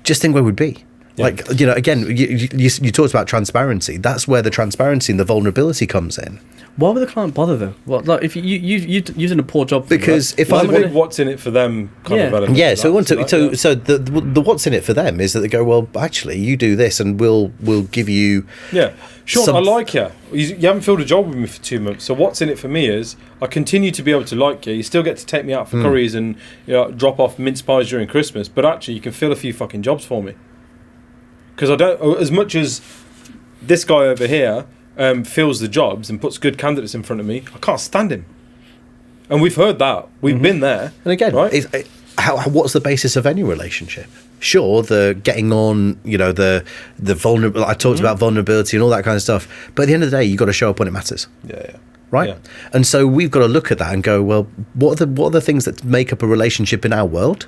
S2: just think where we'd be. Yeah. Like, again, you talked about transparency. That's where the transparency and the vulnerability comes in.
S1: Why would the client bother though? Well, like if you're using a poor job,
S2: because
S1: right?
S2: if I'm
S3: gonna, what's in it for them, kind of relevant.
S2: Yeah, so the what's in it for them is that they go, well, actually, you do this, and we'll give you.
S3: Yeah, Sean, I like you. You haven't filled a job with me for 2 months, so what's in it for me is I continue to be able to like you. You still get to take me out for curries and drop off mince pies during Christmas, but actually, you can fill a few fucking jobs for me. Because I don't, as much as this guy over here fills the jobs and puts good candidates in front of me, I can't stand him. And we've heard that. We've been there.
S2: And again, right? What's the basis of any relationship? Sure, the getting on, the vulnerable. I talked about vulnerability and all that kind of stuff. But at the end of the day, you've got to show up when it matters.
S3: Yeah.
S2: Right? Yeah. And so we've got to look at that and go, well, what are the things that make up a relationship in our world?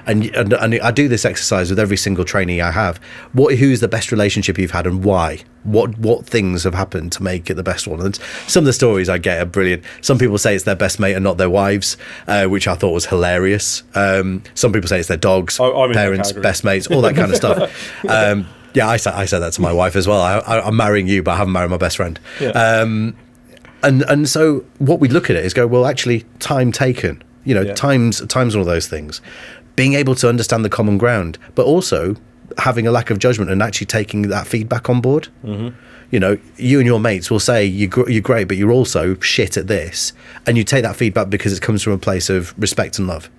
S2: And I do this exercise with every single trainee I have. Who's the best relationship you've had and why? What things have happened to make it the best one? And some of the stories I get are brilliant. Some people say it's their best mate and not their wives, which I thought was hilarious. Some people say it's their dogs, parents, best mates, all that kind of stuff. Yeah, I said that to my wife as well. I'm marrying you, but I haven't married my best friend. Yeah. And so what we look at it is go, well, actually, time taken, time's one of those things. Being able to understand the common ground, but also having a lack of judgment and actually taking that feedback on board. You and your mates will say you're great, but you're also shit at this, and you take that feedback because it comes from a place of respect and love.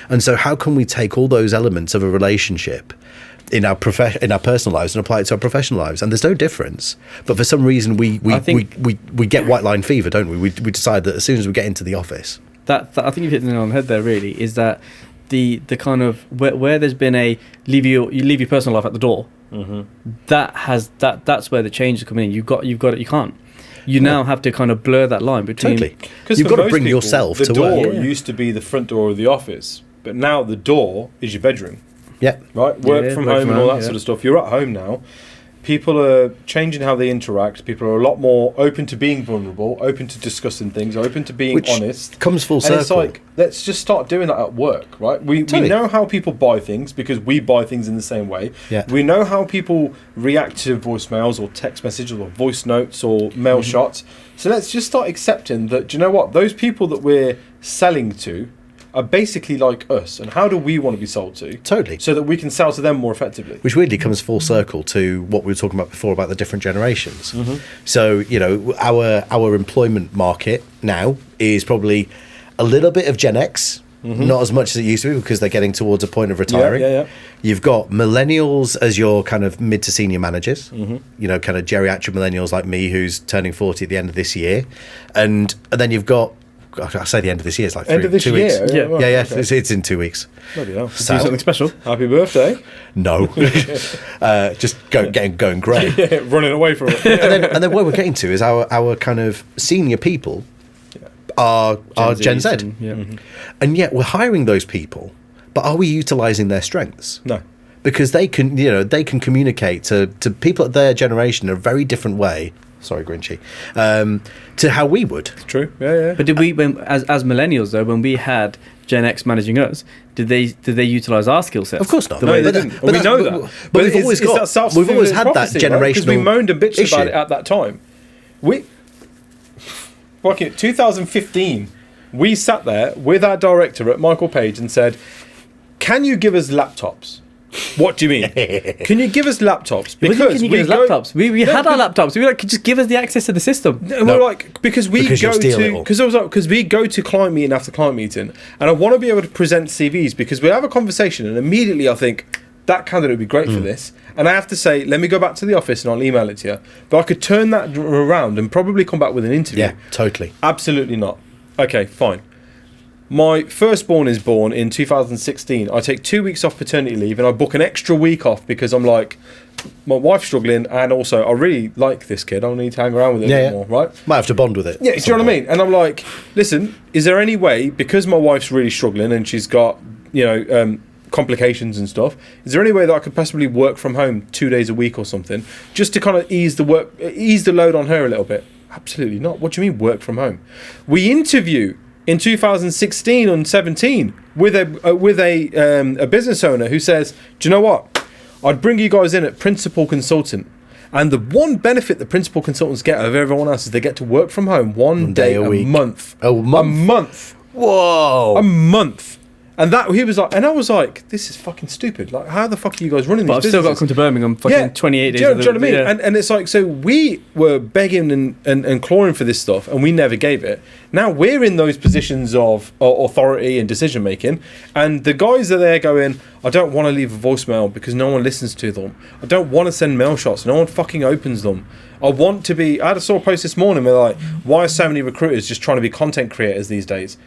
S2: And so how can we take all those elements of a relationship in our personal lives and apply it to our professional lives? And there's no difference, but for some reason we get white line fever, don't we? We decide that as soon as we get into the office, that
S1: I think you've hit the nail on the head there. Really, is that the kind of where there's been a you leave your personal life at the door. That's where the change is coming in. You've got it. You can't. You now have to kind of blur that line between.
S2: Totally. Because you've got to bring yourself to work.
S3: The door used to be the front door of the office, but now the door is your bedroom.
S2: Yeah.
S3: Right? Work from home and all that sort of stuff. You're at home now. People are changing how they interact. People are a lot more open to being vulnerable, open to discussing things, open to being honest.
S2: Comes full circle.
S3: And it's like, let's just start doing that at work, right? We know how people buy things because we buy things in the same way.
S2: Yeah.
S3: We know how people react to voicemails or text messages or voice notes or mail shots. So let's just start accepting that, do you know what? Those people that we're selling to are basically like us, and how do we want to be sold to?
S2: Totally.
S3: So that we can sell to them more effectively.
S2: Which weirdly comes full circle to what we were talking about before about the different generations. So, our employment market now is probably a little bit of Gen X, not as much as it used to be because they're getting towards a point of retiring.
S3: Yeah.
S2: You've got millennials as your kind of mid to senior managers, kind of geriatric millennials like me who's turning 40 at the end of this year. And then you've got, I say the end of this year, it's like 2 weeks.
S3: Yeah.
S2: Okay. It's in 2 weeks.
S3: Bloody hell.
S1: Do something special.
S3: Happy birthday.
S2: No. Just going grey.
S3: Running away from it.
S2: And then what we're getting to is our kind of senior people are Gen Z. And yet we're hiring those people, but are we utilising their strengths?
S3: No.
S2: Because they can communicate to people at their generation in a very different way. Sorry, Grinchy. To how we would.
S3: It's true. Yeah.
S1: But did we, as millennials though, when we had Gen X managing us, did they utilise our skill sets?
S2: Of course not.
S3: No, they didn't. We know that.
S2: But we've always had that generational
S3: because we moaned and bitched about it at that time. Fucking 2015, we sat there with our director at Michael Page and said, "Can you give us laptops?" What do you mean? Can you give us laptops?
S1: Because we laptops. We had our laptops. We were like, just give us the access to the system.
S3: And we're like, because we go to client meeting after client meeting, and I want to be able to present CVs because we have a conversation, and immediately I think that candidate would be great for this, and I have to say, let me go back to the office and I'll email it to you. But I could turn that around and probably come back with an interview.
S2: Yeah, totally.
S3: Absolutely not. Okay, fine. My firstborn is born in 2016. I take 2 weeks off paternity leave and I book an extra week off because I'm like, my wife's struggling and also I really like this kid. I don't need to hang around with it anymore, right?
S2: Might have to bond with it.
S3: Yeah, do you know what I mean? And I'm like, listen, is there any way, because my wife's really struggling and she's got, complications and stuff, is there any way that I could possibly work from home 2 days a week or something, just to kind of ease the load on her a little bit? Absolutely not. What do you mean work from home? We interview in 2016 and 17 with a business owner who says, do you know what? I'd bring you guys in at principal consultant. And the one benefit the principal consultants get over everyone else is they get to work from home one day a week. month.
S2: A month?
S3: A month.
S2: Whoa.
S3: A month. And he was like, and I was like, this is fucking stupid. Like, how the fuck are you guys running these businesses?
S1: But I've still got to come to Birmingham fucking 28 days.
S3: Do you know what I mean? Yeah. And it's like, so we were begging and clawing for this stuff and we never gave it. Now we're in those positions of authority and decision making. And the guys are there going, I don't want to leave a voicemail because no one listens to them. I don't want to send mail shots. No one fucking opens them. I want to be... I saw a post this morning where like, why are so many recruiters just trying to be content creators these days?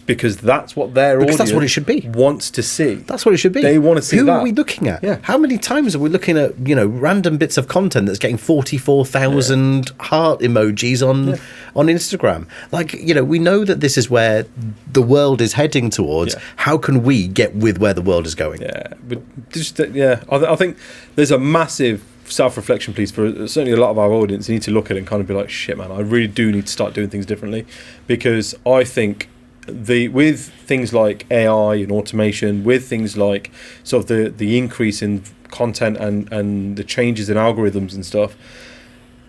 S3: Because that's what their audience
S2: that's what it should be.
S3: Wants to see.
S2: That's what it should be.
S3: They want to see
S2: Who
S3: that.
S2: are we looking at?
S3: Yeah.
S2: How many times are we looking at, random bits of content that's getting 44,000 heart emojis on Instagram? Like, we know that this is where the world is heading towards. Yeah. How can we get with where the world is going?
S3: Yeah. But just, I think there's a massive self-reflection piece for certainly a lot of our audience. You need to look at it and kind of be like, shit, man, I really do need to start doing things differently, because I think with things like AI and automation, with things like sort of the increase in content and the changes in algorithms and stuff,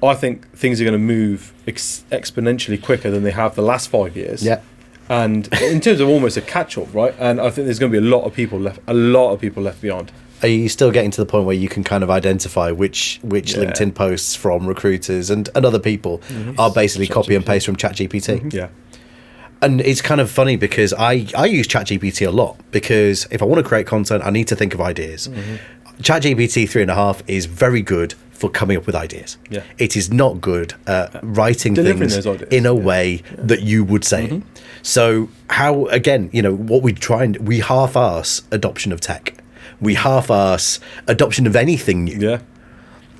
S3: I think things are going to move exponentially quicker than they have the last 5 years.
S2: Yeah.
S3: And in terms of almost a catch-up, right? And I think there's going to be a lot of people left behind.
S2: Are you still getting to the point where you can kind of identify which LinkedIn posts from recruiters and other people are basically copy and paste from ChatGPT?
S3: Mm-hmm. Yeah.
S2: And it's kind of funny because I use ChatGPT a lot, because if I want to create content, I need to think of ideas. Mm-hmm. ChatGPT 3.5 is very good for coming up with ideas. Yeah. It is not good at writing things in a way that you would say it. So how, again, what we half-arse adoption of tech. We half-arse adoption of anything new.
S3: Yeah.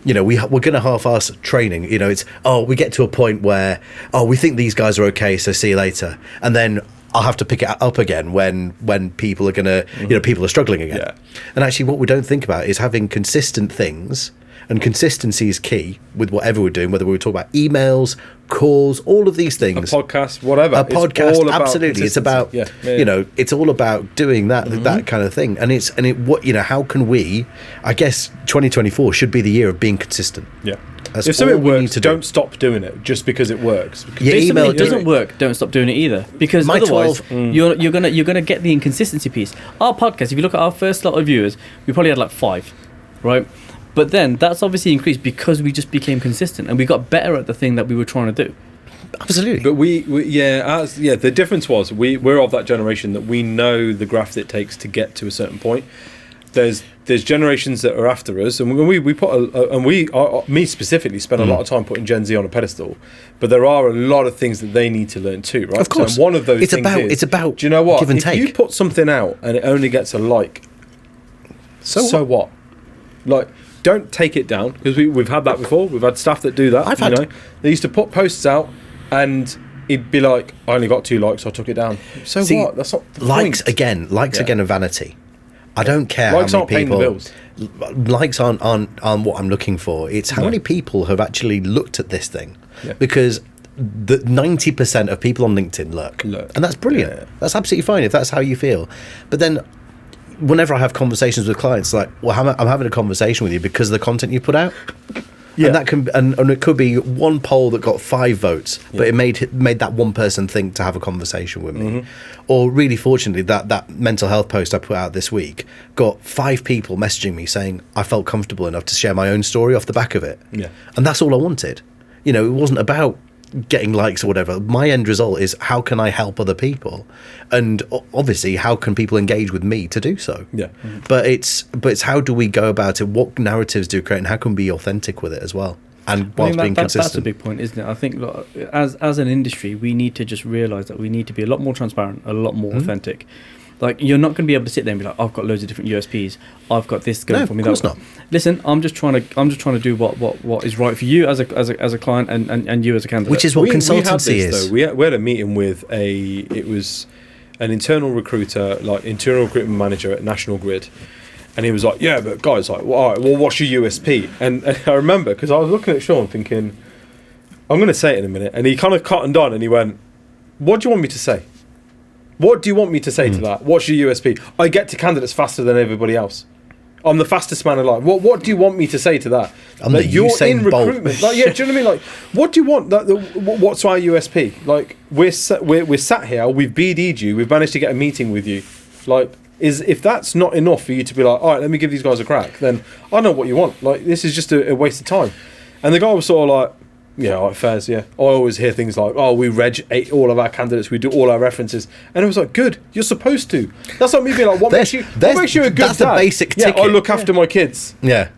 S2: We're going to half-arse training. It's, we get to a point where, we think these guys are okay, so see you later. And then I'll have to pick it up again when people are going to, people are struggling again. Yeah. And actually what we don't think about is having consistent things, and consistency is key with whatever we're doing, whether we're talking about emails, calls, all of these things.
S3: A podcast, whatever.
S2: A podcast, absolutely. It's about, it's all about doing that kind of thing. And how can we, I guess 2024 should be the year of being consistent.
S3: Yeah. If something works, don't stop doing it just because it works.
S1: Because if something doesn't work, don't stop doing it either. Because otherwise, you're gonna get the inconsistency piece. Our podcast, if you look at our first lot of viewers, we probably had like 5, right? But then that's obviously increased because we just became consistent and we got better at the thing that we were trying to do.
S2: Absolutely.
S3: But the difference was we're of that generation that we know the graft that it takes to get to a certain point. There's generations that are after us, and we put me specifically spent a lot of time putting Gen Z on a pedestal. But there are a lot of things that they need to learn too, right?
S2: Of course.
S3: So one of those
S2: it's about
S3: do you know what?
S2: Give and
S3: if
S2: take.
S3: you put something out and it only gets a like, so what? Like, don't take it down, because we've had that before. We've had staff that do that. They used to put posts out and it'd be like, I only got 2 likes, so I took it down. So see, what? That's not the
S2: likes
S3: point.
S2: again are vanity. I don't care
S3: likes
S2: how many people.
S3: Likes aren't paying the bills.
S2: Likes aren't what I'm looking for. It's how many people have actually looked at this thing, because the 90% of people on LinkedIn lurk. And that's brilliant. Yeah. That's absolutely fine if that's how you feel. But then, whenever I have conversations with clients, like, well, I'm having a conversation with you because of the content you put out. Yeah. And that can, and it could be one poll that got 5 votes, but it made that one person think to have a conversation with me. Or really fortunately, that mental health post I put out this week got 5 people messaging me saying I felt comfortable enough to share my own story off the back of it. Yeah. And that's all I wanted. It wasn't about getting likes or whatever. My end result is, how can I help other people, and obviously how can people engage with me to do so. But it's how do we go about it, what narratives do we create, and how can we be authentic with it as well. and whilst being consistent.
S1: That's a big point, isn't it? I think as an industry, we need to just realise that we need to be a lot more transparent, a lot more authentic. Like, you're not going to be able to sit there and be like, I've got loads of different USPs. I've got this going for me.
S2: No, of course not.
S1: Listen, I'm just trying to do what is right for you as a client and you as a candidate.
S2: Which is what consultancy is.
S3: We had a meeting with it was an internal recruiter, like internal recruitment manager at National Grid. And he was like, yeah, but guys, like, well, all right, well, what's your USP? And I remember, because I was looking at Sean thinking, I'm going to say it in a minute. And he kind of cut and done and he went, what do you want me to say? What do you want me to say to that? What's your USP? I get to candidates faster than everybody else. I'm the fastest man alive. What do you want me to say to that?
S2: I'm like, you're in
S3: recruitment. Like, yeah, do you know what I mean? Like, what do you want? Like, what's our USP? Like, we're sat here. We've BD'd you. We've managed to get a meeting with you. Like, if that's not enough for you to be like, all right, let me give these guys a crack, then I know what you want. Like, this is just a waste of time. And the guy was sort of like, yeah, all right, fairs, yeah. I always hear things like, oh, we reg all of our candidates, we do all our references. And it was like, good, you're supposed to. That's like me being like, what makes you a good
S2: that's
S3: dad?
S2: That's the basic ticket.
S3: Yeah, I look after my kids.
S2: Yeah.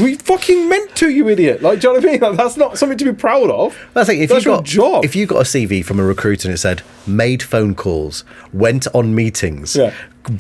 S3: We fucking meant to, you idiot. Like, do you know what I mean? Like, that's not something to be proud of.
S2: That's like,
S3: that's your job.
S2: If you got a CV from a recruiter and it said, made phone calls, went on meetings,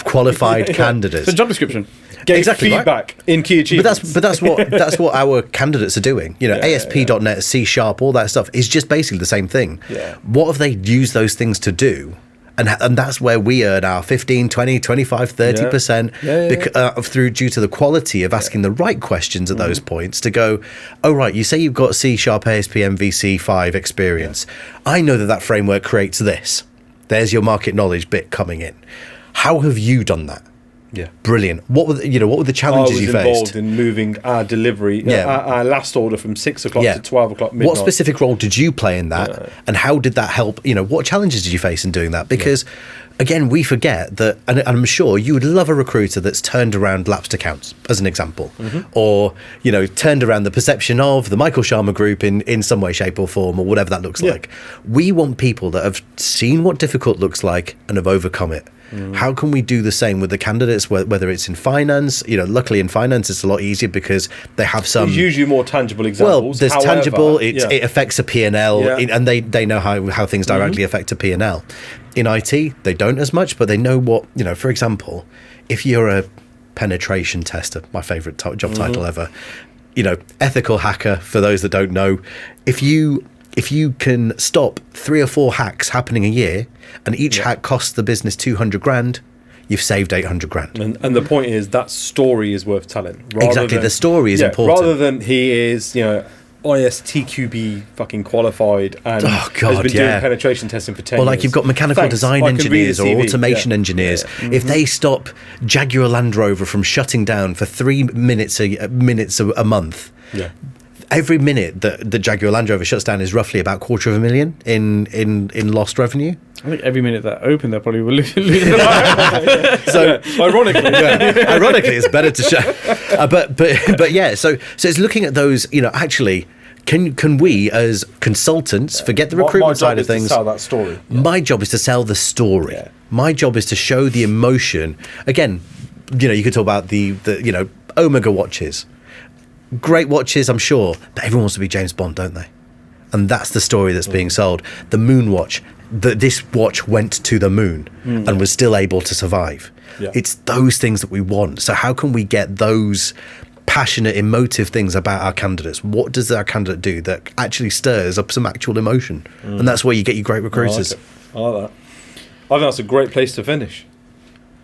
S2: qualified candidates.
S1: It's a job description.
S3: Gave feedback in key achievements.
S2: But that's what our candidates are doing. You know, ASP.NET, C#, all that stuff is just basically the same thing.
S3: Yeah.
S2: What have they used those things to do? And that's where we earn our 15, 20, 25, 30% through due to the quality of asking the right questions at those points to go, oh, right, you say you've got C#, ASP, MVC 5 experience. Yeah. I know that framework creates this. There's your market knowledge bit coming in. How have you done that?
S3: Yeah,
S2: brilliant. What were the challenges you faced?
S3: I was involved in moving our delivery, our last order from 6 o'clock to 12 o'clock midnight.
S2: What specific role did you play in that, and how did that help? You know, what challenges did you face in doing that? Because again, we forget that, and I'm sure you would love a recruiter that's turned around lapsed accounts, as an example, or turned around the perception of the Michael Sharma group in some way, shape, or form, or whatever that looks like. We want people that have seen what difficult looks like and have overcome it. How can we do the same with the candidates, whether it's in finance? Luckily in finance it's a lot easier because they have some...
S3: There's usually more tangible examples.
S2: Well, there's tangible, it affects a P&L, and they know how things directly affect a P&L. In IT, they don't as much, but they know what, for example, if you're a penetration tester, my favourite job title ever, ethical hacker, for those that don't know, if you can stop 3 or 4 hacks happening a year, and each hack costs the business 200 grand, you've saved 800 grand.
S3: And the point is that story is worth telling.
S2: Exactly, the story is important.
S3: Rather than he is, ISTQB fucking qualified and has been doing penetration testing for 10 years.
S2: Or like you've got mechanical design engineers or automation engineers. If they stop Jaguar Land Rover from shutting down for 3 minutes a month, every minute that the Jaguar Land Rover shuts down is roughly about $250,000 in lost revenue.
S1: I think every minute that open, they probably will lose the
S2: So ironically, it's better to shut. But yeah, so it's looking at those. Actually, can we as consultants forget the recruitment side of things?
S3: To sell that story.
S2: My job is to sell the story. Yeah. My job is to show the emotion. Again, you could talk about the Omega watches. Great watches, I'm sure, but everyone wants to be James Bond, don't they? And that's the story that's being sold. The Moon watch, this watch went to the moon and was still able to survive. Yeah. It's those things that we want. So how can we get those passionate, emotive things about our candidates? What does our candidate do that actually stirs up some actual emotion? And that's where you get your great recruiters.
S3: I like that. I think that's a great place to finish.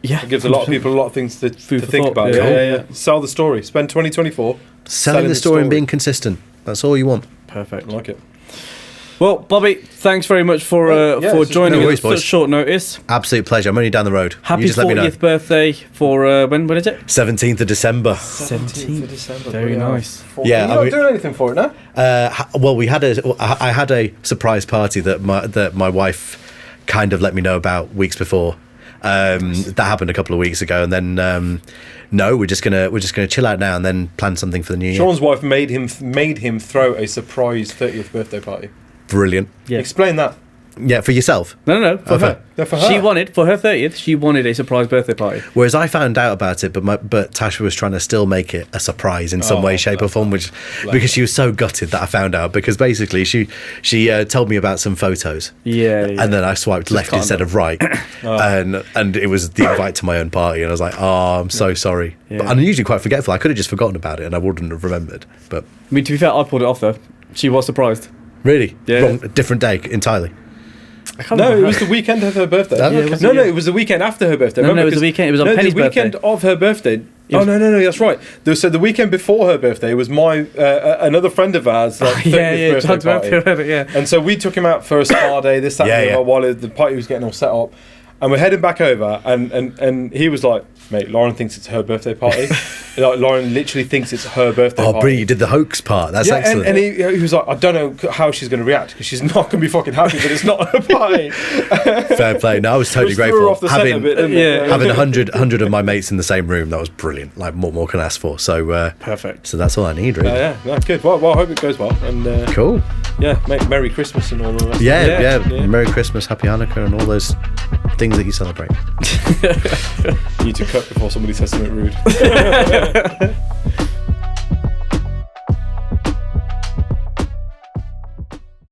S1: Yeah,
S3: it gives a lot of people a lot of things to think about. Yeah. Sell the story. Spend 2024
S2: selling the story and being consistent. That's all you want.
S1: Perfect.
S3: I like it.
S1: Well, Bobby, thanks very much for joining us at such short notice.
S2: Absolute pleasure. I'm only down the road.
S1: Happy 40th birthday for when is it?
S2: 17th of December.
S1: 17th of December. Very nice.
S3: Yeah, you're not doing anything for it now?
S2: Well, I had a surprise party that my wife kind of let me know about weeks before. That happened a couple of weeks ago, and then no, we're just gonna chill out now and then plan something for the new year.
S3: Sean's wife made him throw a surprise 30th birthday party.
S2: Brilliant.
S3: Yeah. Explain that.
S2: Yeah, for yourself.
S1: No, for her.
S3: No, for her.
S1: She wanted, for her 30th, she wanted a surprise birthday party.
S2: Whereas I found out about it, but Tasha was trying to still make it a surprise in some way, shape, or form, because she was so gutted that I found out. Because basically, she told me about some photos.
S1: Yeah.
S2: And then I swiped left instead of right, and it was the invite to my own party, and I was like, "Oh, I'm so sorry."
S1: Yeah.
S2: But I'm usually quite forgetful. I could have just forgotten about it, and I wouldn't have remembered. But
S1: I mean, to be fair, I pulled it off though. She was surprised.
S2: really,
S1: Yeah.
S2: wrong, different day entirely.
S3: No, it was the weekend of her birthday. It was the weekend after her birthday.
S1: No, it was the weekend. It was on Penny's
S3: the weekend
S1: birthday.
S3: of her birthday. No, that's right. So the weekend before her birthday was my another friend of ours. Like, 30th
S1: John's
S3: birthday
S1: birthday, yeah.
S3: And so we took him out for a spa day. This Saturday while the party was getting all set up, and we're heading back over. And he was like, "Mate, Lauren thinks it's her birthday party." Like, Lauren literally thinks it's her birthday party.
S2: Oh, brilliant! You did the hoax part. That's excellent.
S3: And he was like, "I don't know how she's going to react because she's not going to be fucking happy that it's not her party."
S2: Fair play. No, I was totally
S3: Threw her
S2: grateful.
S3: off the centre bit, didn't it?
S2: Having 100 of my mates in the same room, that was brilliant. Like, what more can I ask for? So
S1: Perfect.
S2: So that's all I need, really.
S3: Yeah, no, good. Well, I hope it goes well. And
S2: Cool.
S3: yeah, Merry Christmas and all the rest.
S2: Yeah. Merry Christmas, Happy Hanukkah, and all those things that you celebrate.
S3: You need to cut before somebody says something rude.